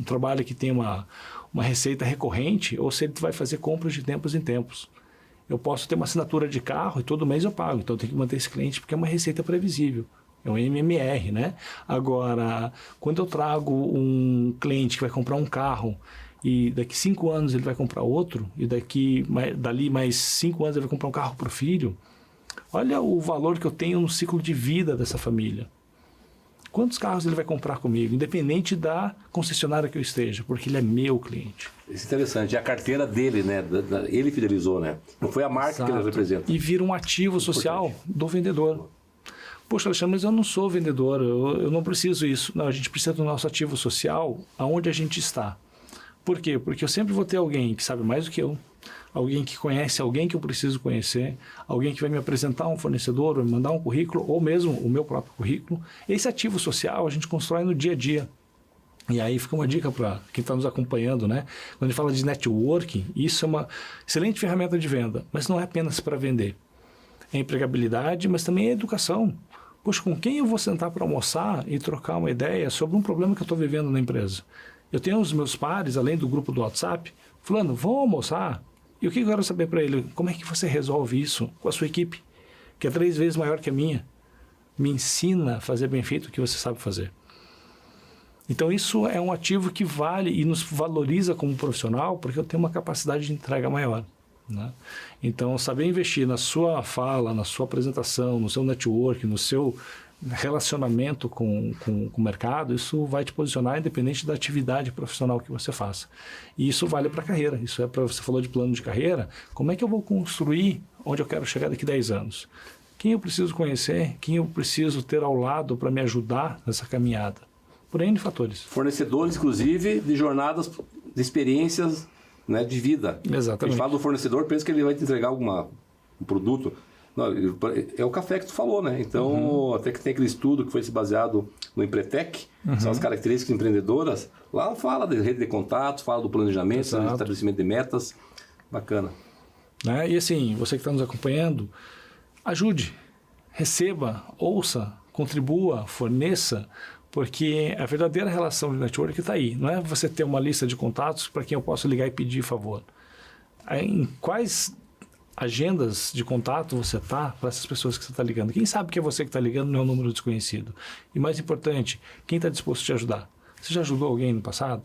trabalho que tem uma receita recorrente ou se ele vai fazer compras de tempos em tempos. Eu posso ter uma assinatura de carro e todo mês eu pago, então eu tenho que manter esse cliente porque é uma receita previsível. É um MMR, né? Agora, quando eu trago um cliente que vai comprar um carro e daqui 5 anos ele vai comprar outro e dali mais 5 anos ele vai comprar um carro para o filho, olha o valor que eu tenho no ciclo de vida dessa família. Quantos carros ele vai comprar comigo, independente da concessionária que eu esteja, porque ele é meu cliente. Isso é interessante. É a carteira dele, né? Ele fidelizou, né? Não foi a marca Exato. Que ele representa. E vira um ativo social do vendedor. Poxa, Alexandre, mas eu não sou vendedor, eu não preciso isso. Não, a gente precisa do nosso ativo social aonde a gente está. Por quê? Porque eu sempre vou ter alguém que sabe mais do que eu, alguém que conhece alguém que eu preciso conhecer, alguém que vai me apresentar um fornecedor, vai me mandar um currículo, ou mesmo o meu próprio currículo. Esse ativo social a gente constrói no dia a dia. E aí fica uma dica para quem está nos acompanhando, né? Quando a gente fala de networking, isso é uma excelente ferramenta de venda, mas não é apenas para vender. É empregabilidade, mas também é educação. Poxa, com quem eu vou sentar para almoçar e trocar uma ideia sobre um problema que eu estou vivendo na empresa? Eu tenho os meus pares, além do grupo do WhatsApp, fulano, vão almoçar? E o que eu quero saber para ele? Como é que você resolve isso com a sua equipe, que é 3 vezes maior que a minha? Me ensina a fazer bem feito o que você sabe fazer. Então isso é um ativo que vale e nos valoriza como profissional, porque eu tenho uma capacidade de entrega maior. Né? Então, saber investir na sua fala, na sua apresentação, no seu network, no seu relacionamento com o mercado, isso vai te posicionar independente da atividade profissional que você faça. E isso vale para a carreira. Isso é para você falou de plano de carreira. Como é que eu vou construir onde eu quero chegar daqui a 10 anos? Quem eu preciso conhecer? Quem eu preciso ter ao lado para me ajudar nessa caminhada? Por N fatores. Fornecedores, inclusive, de jornadas, de experiências né, de vida. Exatamente. A gente fala do fornecedor, pensa que ele vai te entregar um produto. Não, é o café que tu falou, né? Então, até que tem aquele estudo que foi se baseado no Empretec, são as características empreendedoras. Lá fala de rede de contatos, fala do planejamento, do estabelecimento de metas. Bacana. Né? E assim, você que está nos acompanhando, ajude, receba, ouça, contribua, forneça, porque a verdadeira relação de network está aí. Não é você ter uma lista de contatos para quem eu posso ligar e pedir favor. Em quais agendas de contato você está para essas pessoas que você está ligando? Quem sabe que é você que está ligando, não é um número desconhecido. E mais importante, quem está disposto a te ajudar? Você já ajudou alguém no passado?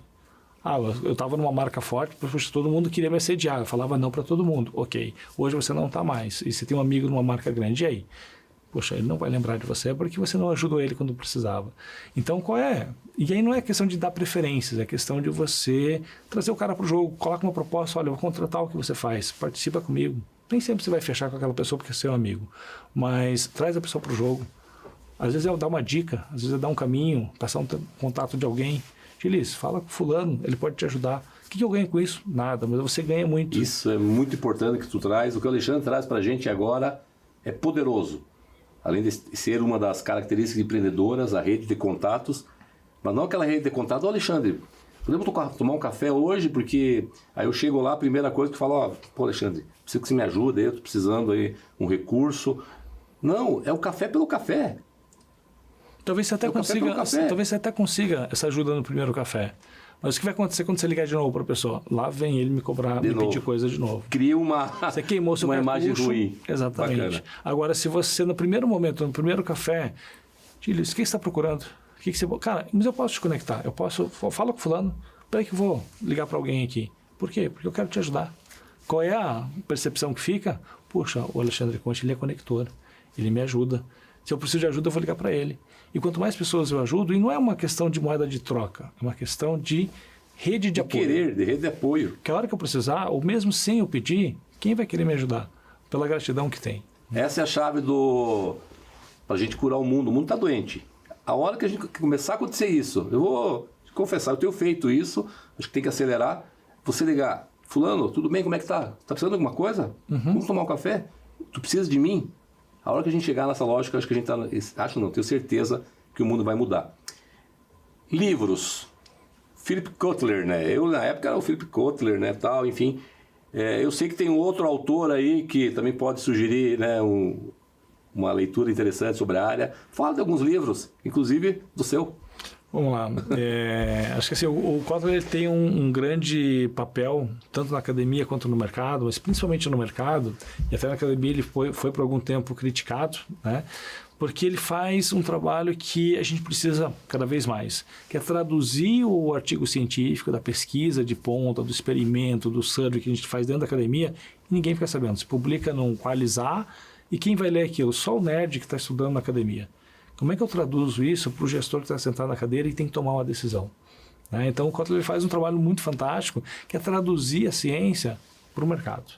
Eu estava numa marca forte, porque todo mundo queria me assediar. Eu falava não para todo mundo. Ok, hoje você não está mais. E você tem um amigo numa marca grande, e aí? Poxa, ele não vai lembrar de você porque você não ajudou ele quando precisava. Então, qual é? E aí não é questão de dar preferências, é questão de você trazer o cara para o jogo, coloca uma proposta, olha, eu vou contratar o que você faz, participa comigo. Nem sempre você vai fechar com aquela pessoa porque é seu amigo, mas traz a pessoa para o jogo. Às vezes é dar uma dica, às vezes é dar um caminho, passar um contato de alguém. Gilis, fala com fulano, ele pode te ajudar. O que eu ganho com isso? Nada, mas você ganha muito. Isso é muito importante que tu traz. O que o Alexandre traz para a gente agora é poderoso. Além de ser uma das características empreendedoras, a rede de contatos, mas não aquela rede de contatos, Alexandre, podemos tomar um café hoje, porque aí eu chego lá, a primeira coisa que eu falo, pô Alexandre, preciso que você me ajude, eu estou precisando aí um recurso. Não, é o café pelo café. Talvez você até consiga essa ajuda no primeiro café. Mas o que vai acontecer quando você ligar de novo para a pessoa? Lá vem ele me cobrar, me pedir coisa de novo. Cria você queimou seu uma percurso, imagem ruim. Exatamente. Bacana. Agora, se você, no primeiro momento, no primeiro café, Gilis, o que você está procurando? O que você... Cara, mas eu posso te conectar. Fala com fulano. Peraí que eu vou ligar para alguém aqui. Por quê? Porque eu quero te ajudar. Qual é a percepção que fica? Puxa, o Alexandre Conte, ele é conector. Ele me ajuda. Se eu preciso de ajuda, eu vou ligar para ele. E quanto mais pessoas eu ajudo, e não é uma questão de moeda de troca, é uma questão de rede de apoio. De rede de apoio. Que a hora que eu precisar, ou mesmo sem eu pedir, quem vai querer me ajudar? Pela gratidão que tem. Essa é a chave para a gente curar o mundo. O mundo está doente. A hora que a gente começar a acontecer isso, eu vou confessar, eu tenho feito isso, acho que tem que acelerar. Você ligar, fulano, tudo bem, como é que tá? Tá precisando de alguma coisa? Vamos tomar um café? Tu precisa de mim? A hora que a gente chegar nessa lógica, acho que a gente tenho certeza que o mundo vai mudar. Livros. Philip Kotler, né? Eu na época era o Philip Kotler, né, tal, enfim. Eu sei que tem um outro autor aí que também pode sugerir, né, uma leitura interessante sobre a área. Fala de alguns livros, inclusive do seu. Vamos lá. Acho que assim, o Kotler ele tem um grande papel, tanto na academia quanto no mercado, mas principalmente no mercado, e até na academia ele foi por algum tempo criticado, né? Porque ele faz um trabalho que a gente precisa cada vez mais, que é traduzir o artigo científico, da pesquisa de ponta, do experimento, do survey que a gente faz dentro da academia, e ninguém fica sabendo. Se publica num Qualizar, e quem vai ler aquilo? Só o nerd que está estudando na academia. Como é que eu traduzo isso para o gestor que está sentado na cadeira e tem que tomar uma decisão? Né? Então, o Kotler faz um trabalho muito fantástico, que é traduzir a ciência para o mercado.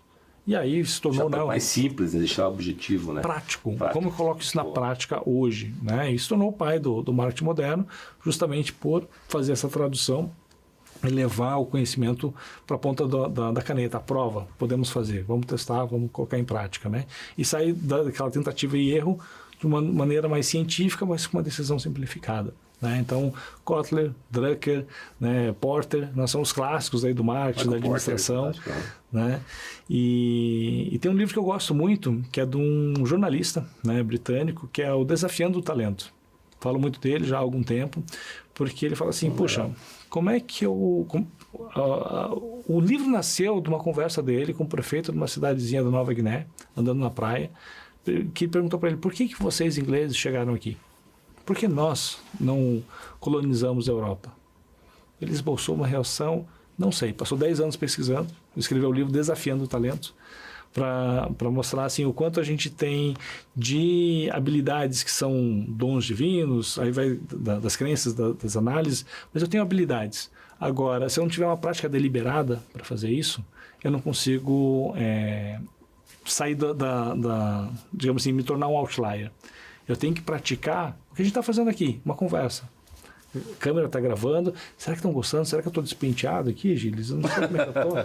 E aí se tornou mais simples, né? Deixar objetivo, né? Prático. Como eu coloco isso na prática hoje? Né? E se tornou o pai do marketing moderno, justamente por fazer essa tradução e levar o conhecimento para a ponta da caneta, a prova. Podemos fazer, vamos testar, vamos colocar em prática. Né? E sair daquela tentativa e erro de uma maneira mais científica, mas com uma decisão simplificada. Né? Então, Kotler, Drucker, né, Porter, nós somos clássicos aí do marketing, da administração. Né? E tem um livro que eu gosto muito, que é de um jornalista, né, britânico, que é o Desafiando o Talento. Falo muito dele já há algum tempo, porque ele fala assim, puxa, como é que o livro nasceu de uma conversa dele com o prefeito de uma cidadezinha da Nova Guiné, andando na praia, que perguntou para ele, por que vocês ingleses chegaram aqui? Por que nós não colonizamos a Europa? Ele esboçou uma reação, não sei, passou 10 anos pesquisando, escreveu o livro Desafiando o Talento, para mostrar assim, o quanto a gente tem de habilidades que são dons divinos, aí vai das crenças, das análises, mas eu tenho habilidades. Agora, se eu não tiver uma prática deliberada para fazer isso, eu não consigo sair digamos assim, me tornar um outlier. Eu tenho que praticar o que a gente está fazendo aqui, uma conversa. A câmera está gravando. Será que estão gostando? Será que eu estou despenteado aqui, Gilles? Eu não sei como é que eu estou.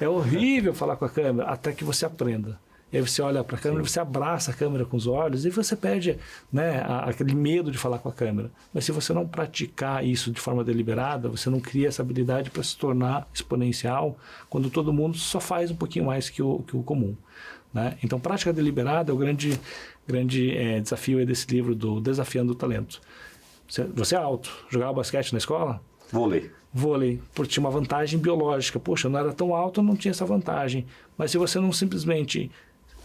É horrível falar com a câmera, até que você aprenda. E aí você olha para a câmera, você abraça a câmera com os olhos e você perde, né, aquele medo de falar com a câmera. Mas se você não praticar isso de forma deliberada, você não cria essa habilidade para se tornar exponencial quando todo mundo só faz um pouquinho mais que o comum. Né? Então, prática deliberada é o grande desafio aí desse livro do Desafiando o Talento. Você é alto, jogava basquete na escola? Vôlei, porque tinha uma vantagem biológica. Poxa, eu não era tão alto, eu não tinha essa vantagem. Mas se você não simplesmente...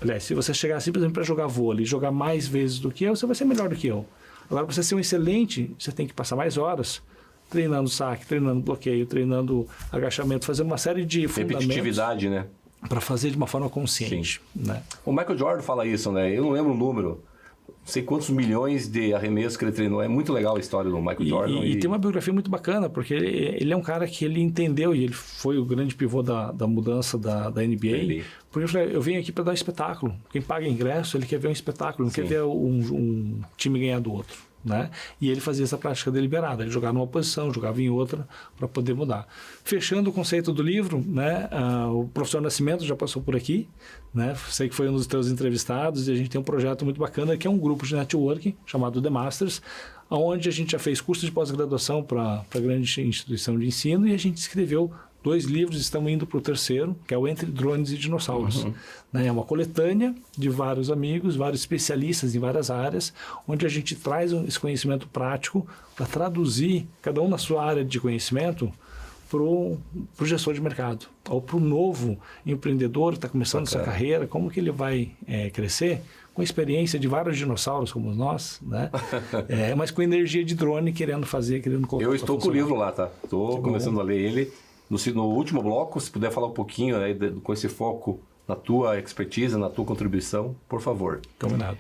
Aliás, se você chegar simplesmente para jogar vôlei e jogar mais vezes do que eu, você vai ser melhor do que eu. Agora, para você ser um excelente, você tem que passar mais horas treinando saque, treinando bloqueio, treinando agachamento, fazendo uma série de fundamentos. Repetitividade, né? Para fazer de uma forma consciente. Né? O Michael Jordan fala isso, né? Eu não lembro o número. Não sei quantos milhões de arremessos que ele treinou. É muito legal a história do Michael Jordan. E tem uma biografia muito bacana, porque ele é um cara que ele entendeu, e ele foi o grande pivô da mudança da NBA. Porque eu venho aqui para dar um espetáculo. Quem paga ingresso, ele quer ver um espetáculo, não quer ver um time ganhar do outro. Né? E ele fazia essa prática deliberada, ele jogava numa posição, jogava em outra para poder mudar. Fechando o conceito do livro, né? O professor Nascimento já passou por aqui, né? Sei que foi um dos teus entrevistados, e a gente tem um projeto muito bacana que é um grupo de networking chamado The Masters, onde a gente já fez curso de pós-graduação para grande instituição de ensino, e a gente escreveu 2 livros, estamos indo para o 3º, que é o Entre Drones e Dinossauros. Né? É uma coletânea de vários amigos, vários especialistas em várias áreas, onde a gente traz esse conhecimento prático para traduzir, cada um na sua área de conhecimento, para o gestor de mercado, ou para o novo empreendedor que está começando sua carreira, como que ele vai crescer, com a experiência de vários dinossauros como nós, né? Mas com energia de drone, querendo colocar. Eu estou com o livro lá, tá? Estou começando a ler ele. No último bloco, se puder falar um pouquinho aí, com esse foco na tua expertise, na tua contribuição, por favor. Combinado.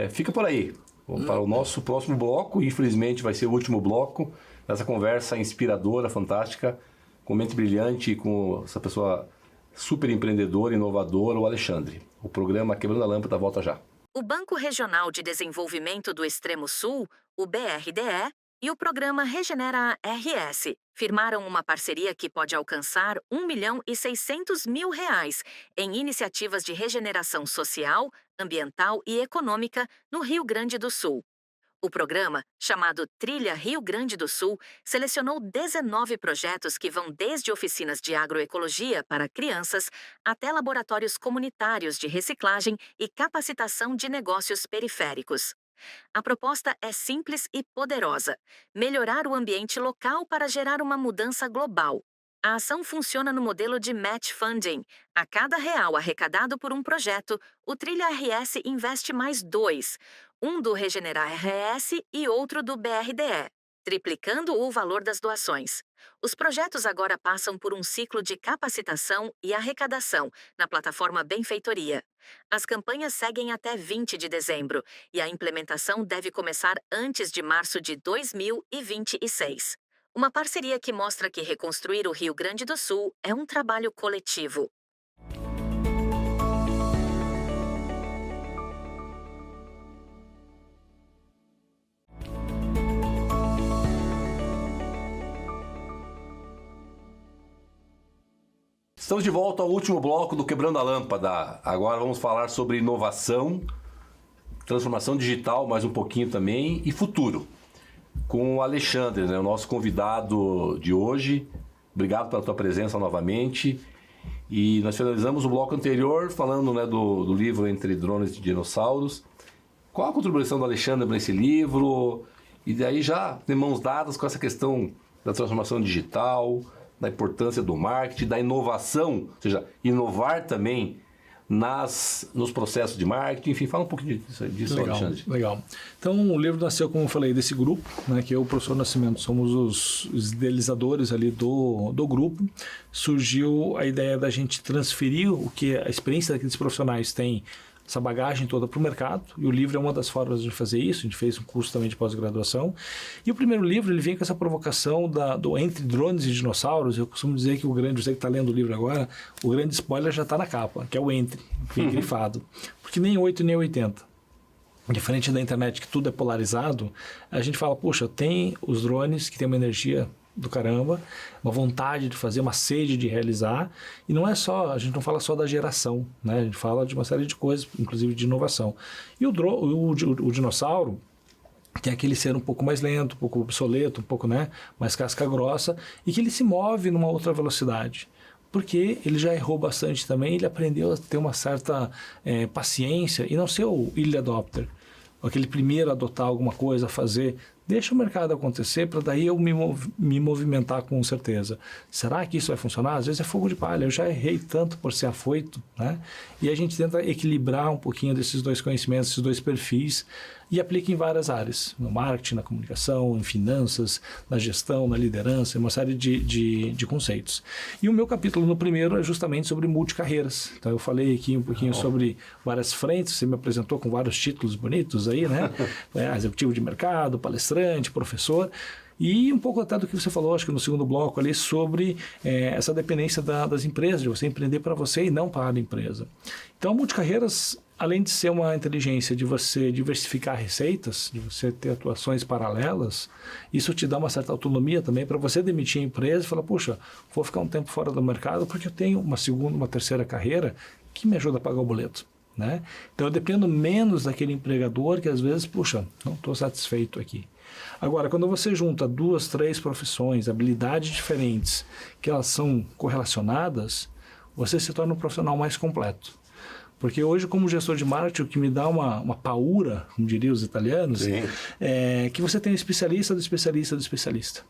Fica por aí. Vamos para o nosso próximo bloco. Infelizmente vai ser o último bloco dessa conversa inspiradora, fantástica, com mente brilhante e com essa pessoa super empreendedora, inovadora, o Alexandre. O programa Quebrando a Lâmpada volta já. O Banco Regional de Desenvolvimento do Extremo Sul, o BRDE, e o programa Regenera RS firmaram uma parceria que pode alcançar R$1.600.000 em iniciativas de regeneração social, ambiental e econômica no Rio Grande do Sul. O programa, chamado Trilha Rio Grande do Sul, selecionou 19 projetos que vão desde oficinas de agroecologia para crianças até laboratórios comunitários de reciclagem e capacitação de negócios periféricos. A proposta é simples e poderosa: melhorar o ambiente local para gerar uma mudança global. A ação funciona no modelo de match funding. A cada R$1 arrecadado por um projeto, o Trilha RS investe mais 2, um do Regenerar RS e outro do BRDE, triplicando o valor das doações. Os projetos agora passam por um ciclo de capacitação e arrecadação na plataforma Benfeitoria. As campanhas seguem até 20 de dezembro e a implementação deve começar antes de março de 2026. Uma parceria que mostra que reconstruir o Rio Grande do Sul é um trabalho coletivo. Estamos de volta ao último bloco do Quebrando a Lâmpada. Agora vamos falar sobre inovação, transformação digital, mais um pouquinho também, e futuro. Com o Alexandre, né, o nosso convidado de hoje. Obrigado pela tua presença novamente. E nós finalizamos o bloco anterior falando, né, do livro Entre Drones e Dinossauros. Qual a contribuição do Alexandre para esse livro? E daí já de mãos dadas com essa questão da transformação digital, da importância do marketing, da inovação, ou seja, inovar também nos processos de marketing, enfim, fala um pouquinho disso, legal, Alexandre. Legal. Então, o livro nasceu, como eu falei, desse grupo, né, que eu e o professor Nascimento somos os idealizadores ali do grupo. Surgiu a ideia da gente transferir o que a experiência daqueles profissionais têm, essa bagagem toda para o mercado, e o livro é uma das formas de fazer isso. A gente fez um curso também de pós-graduação, e o primeiro livro ele vem com essa provocação do Entre Drones e Dinossauros. Eu costumo dizer que você que está lendo o livro agora, o grande spoiler já está na capa, que é o Entre, que é grifado, porque nem 8 nem 80. Diferente da internet, que tudo é polarizado, a gente fala, poxa, tem os drones que tem uma energia do caramba, uma vontade de fazer, uma sede de realizar, e não é só, a gente não fala só da geração, né? A gente fala de uma série de coisas, inclusive de inovação. E o dinossauro tem aquele ser um pouco mais lento, um pouco obsoleto, um pouco, né, mais casca grossa, e que ele se move numa outra velocidade. Porque ele já errou bastante também, ele aprendeu a ter uma certa paciência e não ser o early adopter, aquele primeiro a adotar alguma coisa, a fazer. Deixa o mercado acontecer para daí eu me movimentar com certeza. Será que isso vai funcionar? Às vezes é fogo de palha. Eu já errei tanto por ser afoito, né? E a gente tenta equilibrar um pouquinho desses dois conhecimentos, esses dois perfis, e aplica em várias áreas. No marketing, na comunicação, em finanças, na gestão, na liderança, uma série de conceitos. E o meu capítulo no primeiro é justamente sobre multicarreiras. Então eu falei aqui um pouquinho sobre várias frentes, você me apresentou com vários títulos bonitos aí, né? Executivo de mercado, palestrante, professor. E um pouco até do que você falou, acho que no segundo bloco ali, sobre essa dependência das empresas, de você empreender para você e não para a empresa. Então, multicarreiras, além de ser uma inteligência de você diversificar receitas, de você ter atuações paralelas, isso te dá uma certa autonomia também para você demitir a empresa e falar, puxa, vou ficar um tempo fora do mercado porque eu tenho uma segunda, uma terceira carreira que me ajuda a pagar o boleto. Né? Então, eu dependo menos daquele empregador que às vezes, puxa, não estou satisfeito aqui. Agora, quando você junta 2, 3 profissões, habilidades diferentes, que elas são correlacionadas, você se torna um profissional mais completo. Porque hoje, como gestor de marketing, o que me dá uma paura, como diriam os italianos, é que você tem um especialista do especialista do especialista.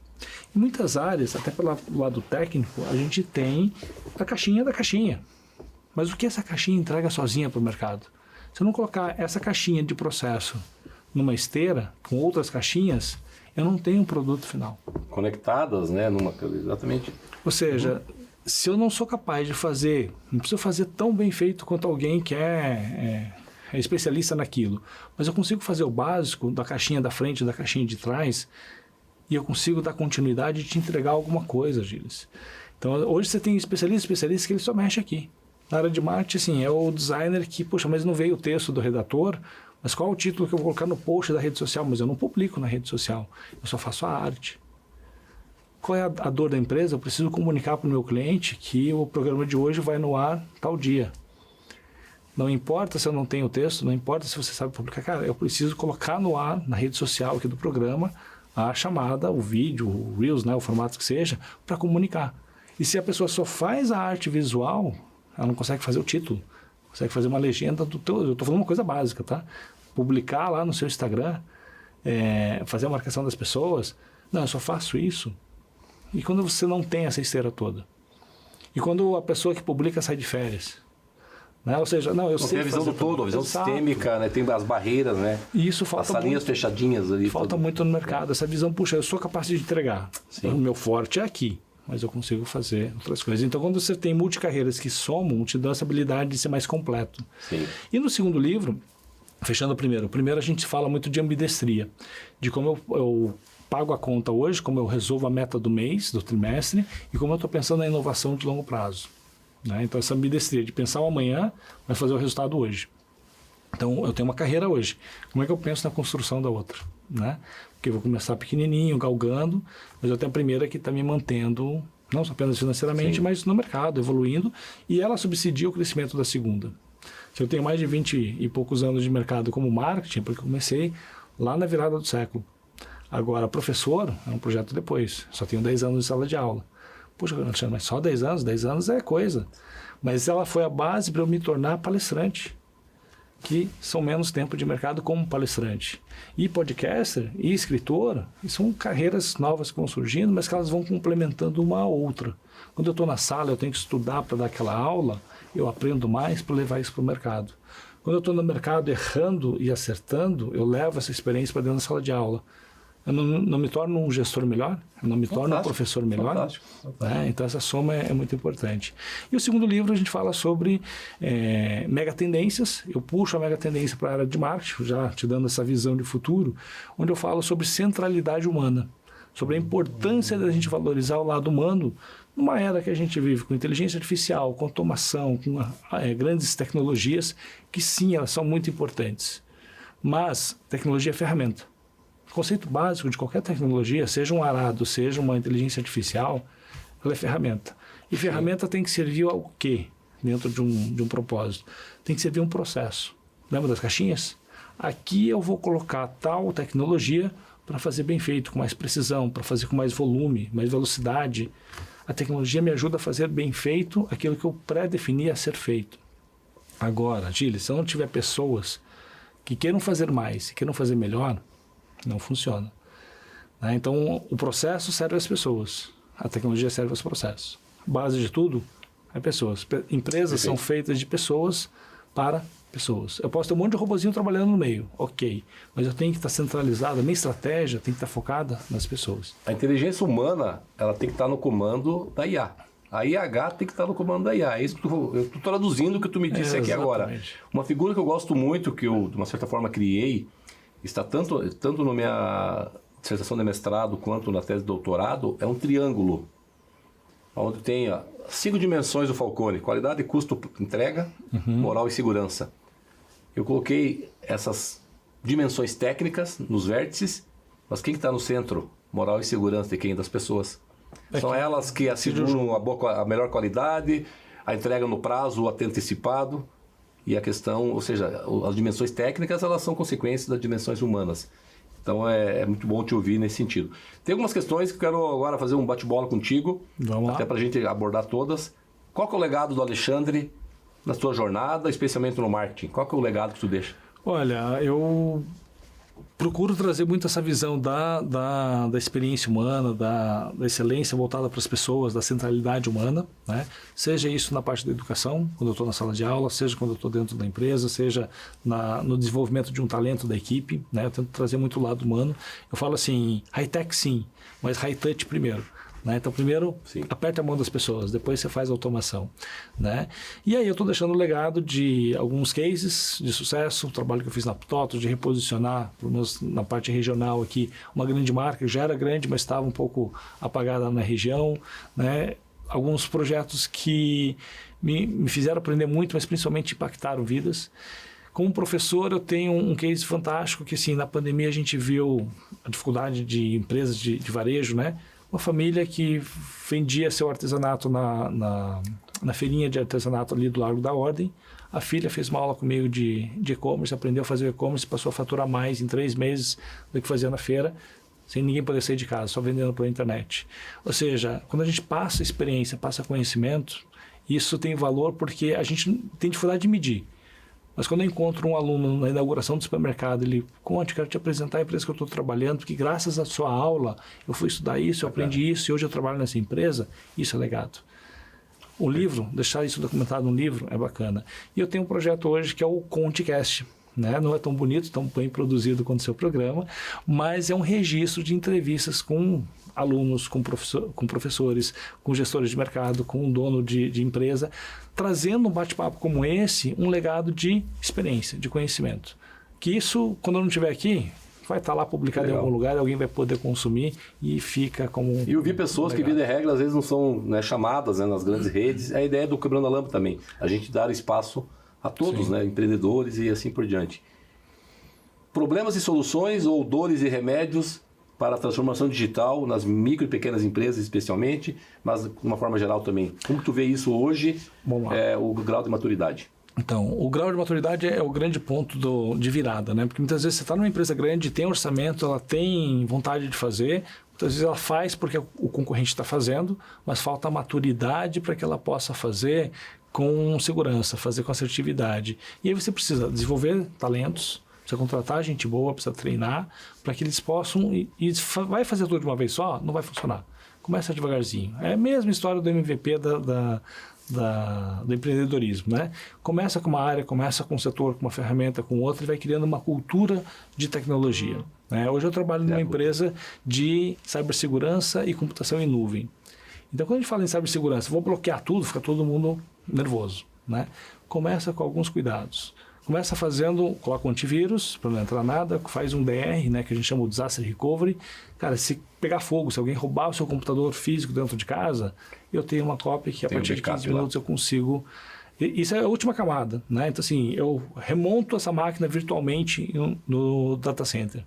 Em muitas áreas, até pelo lado técnico, a gente tem a caixinha da caixinha. Mas o que essa caixinha entrega sozinha para o mercado? Se eu não colocar essa caixinha de processo numa esteira, com outras caixinhas, eu não tenho um produto final. Conectadas, né? Exatamente. Ou seja, se eu não sou capaz de fazer, não preciso fazer tão bem feito quanto alguém que é especialista naquilo, mas eu consigo fazer o básico da caixinha da frente, da caixinha de trás, e eu consigo dar continuidade e te entregar alguma coisa, Gilles. Então, hoje você tem especialista que ele só mexe aqui. Na área de marketing, assim, é o designer que, poxa, mas não veio o texto do redator, mas qual é o título que eu vou colocar no post da rede social? Mas eu não publico na rede social, eu só faço a arte. Qual é a dor da empresa? Eu preciso comunicar para o meu cliente que o programa de hoje vai no ar tal dia. Não importa se eu não tenho o texto, não importa se você sabe publicar. Cara, eu preciso colocar no ar, na rede social aqui do programa, a chamada, o vídeo, o Reels, né, o formato que seja, para comunicar. E se a pessoa só faz a arte visual, ela não consegue fazer o título, consegue fazer uma legenda do teu... Eu estou falando uma coisa básica, tá? Publicar lá no seu Instagram, fazer a marcação das pessoas. Não, eu só faço isso. E quando você não tem essa esteira toda? E quando a pessoa que publica sai de férias? Né? Ou seja, não, eu sei tem a visão do todo, a visão sistêmica, né? Tem as barreiras, né? E isso falta as salinhas muito, fechadinhas ali. Falta muito no mercado. Essa visão, puxa, eu sou capaz de entregar. Sim. O meu forte é aqui, mas eu consigo fazer outras coisas. Então, quando você tem multicarreiras que somam, te dá essa habilidade de ser mais completo. Sim. E no segundo livro, fechando o primeiro a gente fala muito de ambidestria, de como eu pago a conta hoje, como eu resolvo a meta do mês, do trimestre, e como eu estou pensando na inovação de longo prazo. Né? Então, essa ambidestria de pensar o amanhã, vai fazer o resultado hoje. Então, eu tenho uma carreira hoje. Como é que eu penso na construção da outra? Né? Porque eu vou começar pequenininho, galgando, mas eu tenho a primeira que está me mantendo, não só apenas financeiramente, sim, mas no mercado, evoluindo, e ela subsidia o crescimento da segunda. Se eu tenho mais de 20 e poucos anos de mercado como marketing, porque eu comecei lá na virada do século. Agora, professor é um projeto depois, só tenho 10 anos de sala de aula. Poxa, mas só 10 anos? 10 anos é coisa. Mas ela foi a base para eu me tornar palestrante, que são menos tempo de mercado como palestrante. E podcaster e escritor, são carreiras novas que vão surgindo, mas que elas vão complementando uma a outra. Quando eu estou na sala, eu tenho que estudar para dar aquela aula, eu aprendo mais para levar isso para o mercado. Quando eu estou no mercado errando e acertando, eu levo essa experiência para dentro da sala de aula. Eu não me torno um gestor melhor, eu não me torno um professor melhor. Fantástico. Né? Então, essa soma é muito importante. E o segundo livro, a gente fala sobre mega tendências. Eu puxo a mega tendência para a área de marketing, já te dando essa visão de futuro, onde eu falo sobre centralidade humana, sobre a importância da gente valorizar o lado humano numa era que a gente vive com inteligência artificial, com automação, com grandes tecnologias, que sim, elas são muito importantes. Mas tecnologia é ferramenta. O conceito básico de qualquer tecnologia, seja um arado, seja uma inteligência artificial, ela é ferramenta. E ferramenta tem que servir ao quê? Dentro de um propósito. Tem que servir um processo. Lembra das caixinhas? Aqui eu vou colocar tal tecnologia para fazer bem feito, com mais precisão, para fazer com mais volume, mais velocidade. A tecnologia me ajuda a fazer bem feito aquilo que eu pré-defini a ser feito. Agora, Gilles, se eu não tiver pessoas que queiram fazer mais, queiram fazer melhor, não funciona. Né? Então, o processo serve às pessoas. A tecnologia serve aos processos. A base de tudo é pessoas. Empresas são feitas de pessoas para pessoas. Eu posso ter um monte de robozinho trabalhando no meio, ok. Mas eu tenho que estar centralizado, a minha estratégia tem que estar focada nas pessoas. A inteligência humana, ela tem que estar no comando da IA. A IH tem que estar no comando da IA. É isso que eu estou traduzindo o que tu me disse aqui agora. Uma figura que eu gosto muito, que eu, de uma certa forma, criei, está tanto na minha dissertação de mestrado quanto na tese de doutorado, é um triângulo, onde tem 5 dimensões do Falcone: qualidade, custo, entrega, moral e segurança. Eu coloquei essas dimensões técnicas nos vértices, mas quem está no centro? Moral e segurança de quem? Das pessoas. São elas que asseguram a melhor qualidade, a entrega no prazo, o até antecipado, e a questão, ou seja, as dimensões técnicas, elas são consequências das dimensões humanas. Então é muito bom te ouvir nesse sentido. Tem algumas questões que eu quero agora fazer um bate-bola contigo, até para a gente abordar todas. Qual que é o legado do Alexandre na sua jornada, especialmente no marketing? Qual que é o legado que tu deixa? Olha, eu procuro trazer muito essa visão da experiência humana, da excelência voltada para as pessoas, da centralidade humana, né? Seja isso na parte da educação, quando eu estou na sala de aula, seja quando eu estou dentro da empresa, seja no desenvolvimento de um talento da equipe, né? Eu tento trazer muito o lado humano. Eu falo assim, high-tech sim, mas high-touch primeiro. Né? Então, primeiro, aperta a mão das pessoas, depois você faz a automação. Né? E aí eu estou deixando o legado de alguns cases de sucesso, o trabalho que eu fiz na TOTOS, de reposicionar, pelo menos na parte regional aqui, uma grande marca, que já era grande, mas estava um pouco apagada na região. Né? Alguns projetos que me fizeram aprender muito, mas principalmente impactaram vidas. Como professor, eu tenho um case fantástico que, assim, na pandemia a gente viu a dificuldade de empresas de varejo, né? Uma família que vendia seu artesanato na feirinha de artesanato ali do Largo da Ordem. A filha fez uma aula comigo de e-commerce, aprendeu a fazer e-commerce, passou a faturar mais em 3 meses do que fazia na feira, sem ninguém poder sair de casa, só vendendo pela internet. Ou seja, quando a gente passa experiência, passa conhecimento, isso tem valor porque a gente tem dificuldade de medir. Mas quando eu encontro um aluno na inauguração do supermercado, ele conta, quero te apresentar a empresa que eu estou trabalhando, porque graças à sua aula eu fui estudar isso, eu aprendi isso e hoje eu trabalho nessa empresa, isso é legado. O livro, deixar isso documentado num livro é bacana. E eu tenho um projeto hoje que é o ConteCast. Né? Não é tão bonito, tão bem produzido quanto o seu programa, mas é um registro de entrevistas com alunos, com professores, com gestores de mercado, com um dono de empresa, trazendo um bate-papo como esse, um legado de experiência, de conhecimento. Que isso, quando eu não estiver aqui, vai estar lá publicado em algum lugar, alguém vai poder consumir e fica como... E eu vi pessoas que, via de regra, às vezes não são, né, chamadas, né, nas grandes redes. É a ideia do Quebrando a Lâmpada também, a gente dar espaço a todos, né, empreendedores e assim por diante. Problemas e soluções ou dores e remédios para a transformação digital nas micro e pequenas empresas especialmente, mas de uma forma geral também. Como tu vê isso hoje, o grau de maturidade? Então, o grau de maturidade é o grande ponto de virada, né? Porque muitas vezes você está numa empresa grande, tem orçamento, ela tem vontade de fazer, muitas vezes ela faz porque o concorrente está fazendo, mas falta maturidade para que ela possa fazer com segurança, fazer com assertividade. E aí você precisa desenvolver talentos, precisa contratar gente boa, precisa treinar, para que eles possam... E vai fazer tudo de uma vez só? Não vai funcionar. Começa devagarzinho. É a mesma história do MVP do empreendedorismo, né? Começa com uma área, começa com um setor, com uma ferramenta, com outra, e vai criando uma cultura de tecnologia. Né? Hoje eu trabalho numa empresa de cibersegurança e computação em nuvem. Então, quando a gente fala em cibersegurança, vou bloquear tudo, fica todo mundo nervoso. Né? Começa com alguns cuidados. Começa fazendo, coloca um antivírus para não entrar nada, faz um DR, né, que a gente chama de Disaster Recovery. Cara, se pegar fogo, se alguém roubar o seu computador físico dentro de casa, eu tenho uma cópia que a partir de 15 minutos eu consigo Isso é a última camada, né? Então, assim, eu remonto essa máquina virtualmente no data center.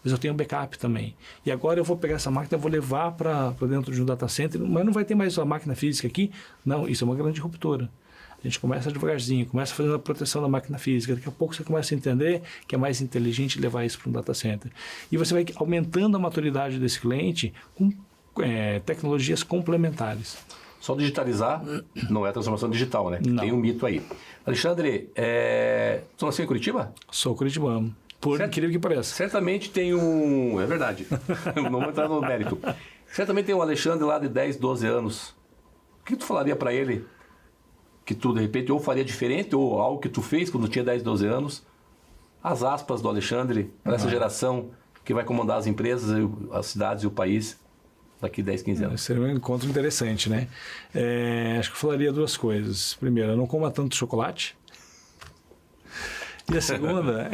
Mas eu tenho backup também. E agora eu vou pegar essa máquina e vou levar para dentro de um data center, mas não vai ter mais a máquina física aqui. Não, isso é uma grande ruptura. A gente começa devagarzinho, começa fazendo a proteção da máquina física. Daqui a pouco você começa a entender que é mais inteligente levar isso para um data center. E você vai aumentando a maturidade desse cliente com tecnologias complementares. Só digitalizar não é transformação digital, né? Não. Tem um mito aí. Alexandre, você nasceu em Curitiba? Sou curitibano, por incrível que pareça. Certamente tem um... É verdade. Não vou entrar no mérito. Certamente tem um Alexandre lá de 10, 12 anos. O que tu falaria para ele que tu, de repente, ou faria diferente, ou algo que tu fez quando tinha 10, 12 anos? As aspas do Alexandre para essa geração que vai comandar as empresas, as cidades e o país daqui 10, 15 anos. Seria um encontro interessante, né? Acho que eu falaria duas coisas. Primeiro, eu não coma tanto chocolate. E a segunda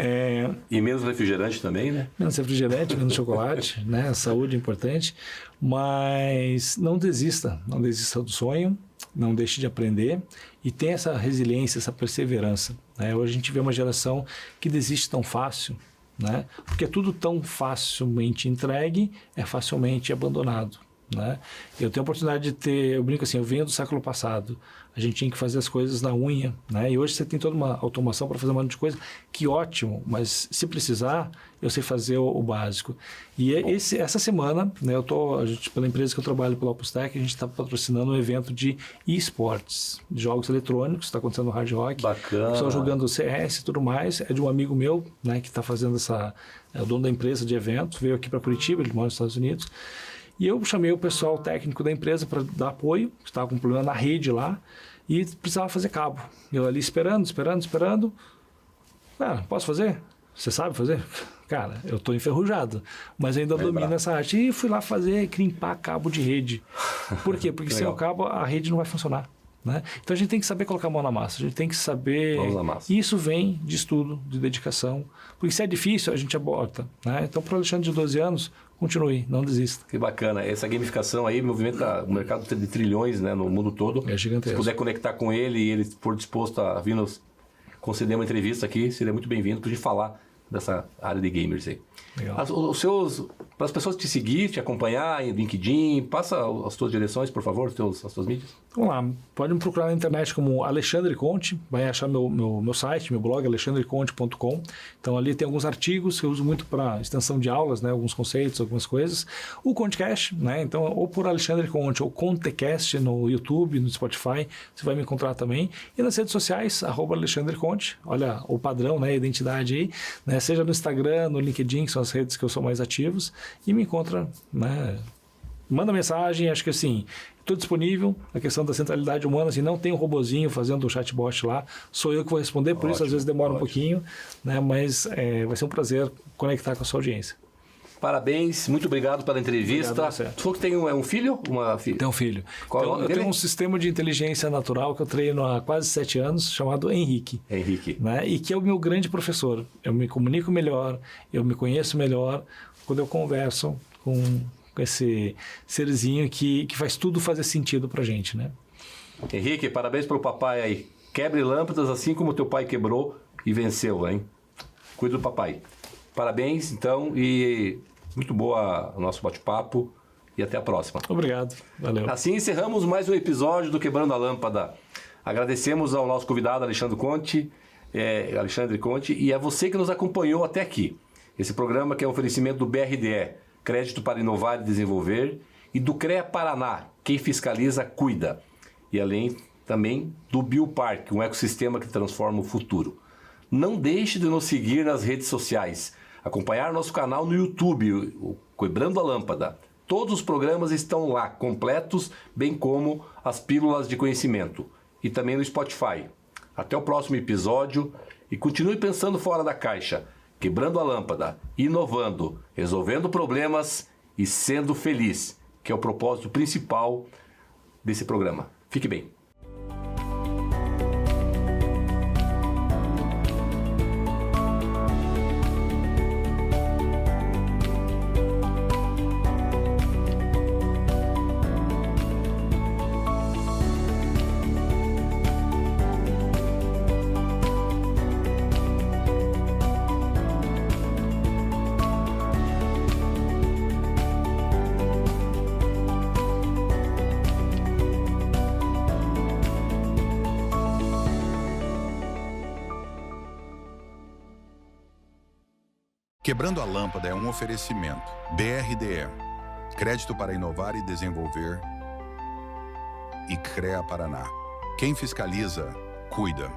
E menos refrigerante também, né? menos refrigerante, menos chocolate, né? A saúde é importante. Mas não desista do sonho, não deixe de aprender e tenha essa resiliência, essa perseverança. Né? Hoje a gente vê uma geração que desiste tão fácil, né? Porque tudo tão facilmente entregue é facilmente abandonado, né? Eu tenho a oportunidade de ter, eu brinco assim, eu venho do século passado, a gente tinha que fazer as coisas na unha, né? E hoje você tem toda uma automação para fazer um monte de coisa, que ótimo, mas se precisar, eu sei fazer o básico. E essa semana, né, pela empresa que eu trabalho, pela Opus Tech, a gente está patrocinando um evento de esportes, de jogos eletrônicos, está acontecendo no Hard Rock. Bacana. O pessoal jogando CS e tudo mais, é de um amigo meu, né, que está fazendo é o dono da empresa de eventos, veio aqui para Curitiba, ele mora nos Estados Unidos. E eu chamei o pessoal técnico da empresa para dar apoio, estava com um problema na rede lá, e precisava fazer cabo. Eu ali esperando. Cara, posso fazer? Você sabe fazer? Cara, eu estou enferrujado, mas ainda domino essa arte. E fui lá crimpar cabo de rede. Por quê? Porque sem o cabo a rede não vai funcionar. Né? Então a gente tem que saber colocar a mão na massa, a gente tem que saber. Isso vem de estudo, de dedicação. Porque se é difícil, a gente aborta. Né? Então, para o Alexandre de 12 anos, continue, não desista. Que bacana. Essa gamificação aí movimenta o mercado de trilhões, né, no mundo todo. É gigantesco. Se puder conectar com ele e ele for disposto a vir nos conceder uma entrevista aqui, seria muito bem-vindo para a gente falar dessa área de gamers aí. Legal. Para as pessoas te seguir, te acompanhar em LinkedIn, passa as tuas direções, por favor, as tuas mídias. Vamos lá, pode me procurar na internet como Alexandre Conte, vai achar meu site, meu blog, alexandreconte.com. Então ali tem alguns artigos que eu uso muito para extensão de aulas, né, alguns conceitos, algumas coisas. O Contecast, né, então ou por Alexandre Conte ou Contecast no YouTube, no Spotify, você vai me encontrar também. E nas redes sociais, @Alexandre Conte, olha o padrão, né, a identidade aí, né, seja no Instagram, no LinkedIn, que são as redes que eu sou mais ativos, e me encontra, né, manda mensagem, acho que assim, estou disponível. A questão da centralidade humana, assim, não tem um robozinho fazendo o chatbot lá, sou eu que vou responder, por isso às vezes demora um pouquinho, né, mas vai ser um prazer conectar com a sua audiência. Parabéns, muito obrigado pela entrevista. Obrigado, tu falou que tem um filho? Uma filha? Tem um filho. Qual é o então, nome eu dele? tenho um sistema de inteligência natural que eu treino há quase 7 anos, chamado Henrique. Né? E que é o meu grande professor. Eu me comunico melhor, eu me conheço melhor quando eu converso com esse serzinho que faz tudo fazer sentido pra gente, né? Henrique, parabéns pro papai aí. Quebre lâmpadas assim como teu pai quebrou e venceu, hein? Cuida do papai. Parabéns, então, e muito boa o nosso bate-papo e até a próxima. Obrigado, valeu. Assim encerramos mais um episódio do Quebrando a Lâmpada. Agradecemos ao nosso convidado Alexandre Conte e a você que nos acompanhou até aqui. Esse programa que é um oferecimento do BRDE, Crédito para Inovar e Desenvolver, e do CREA Paraná, quem fiscaliza, cuida. E além também do Biopark, um ecossistema que transforma o futuro. Não deixe de nos seguir nas redes sociais, acompanhar nosso canal no YouTube, o Quebrando a Lâmpada. Todos os programas estão lá, completos, bem como as pílulas de conhecimento. E também no Spotify. Até o próximo episódio e continue pensando fora da caixa, quebrando a lâmpada, inovando, resolvendo problemas e sendo feliz, que é o propósito principal desse programa. Fique bem. Quebrando a Lâmpada é um oferecimento. BRDE. Crédito para inovar e desenvolver. E CREA Paraná. Quem fiscaliza, cuida.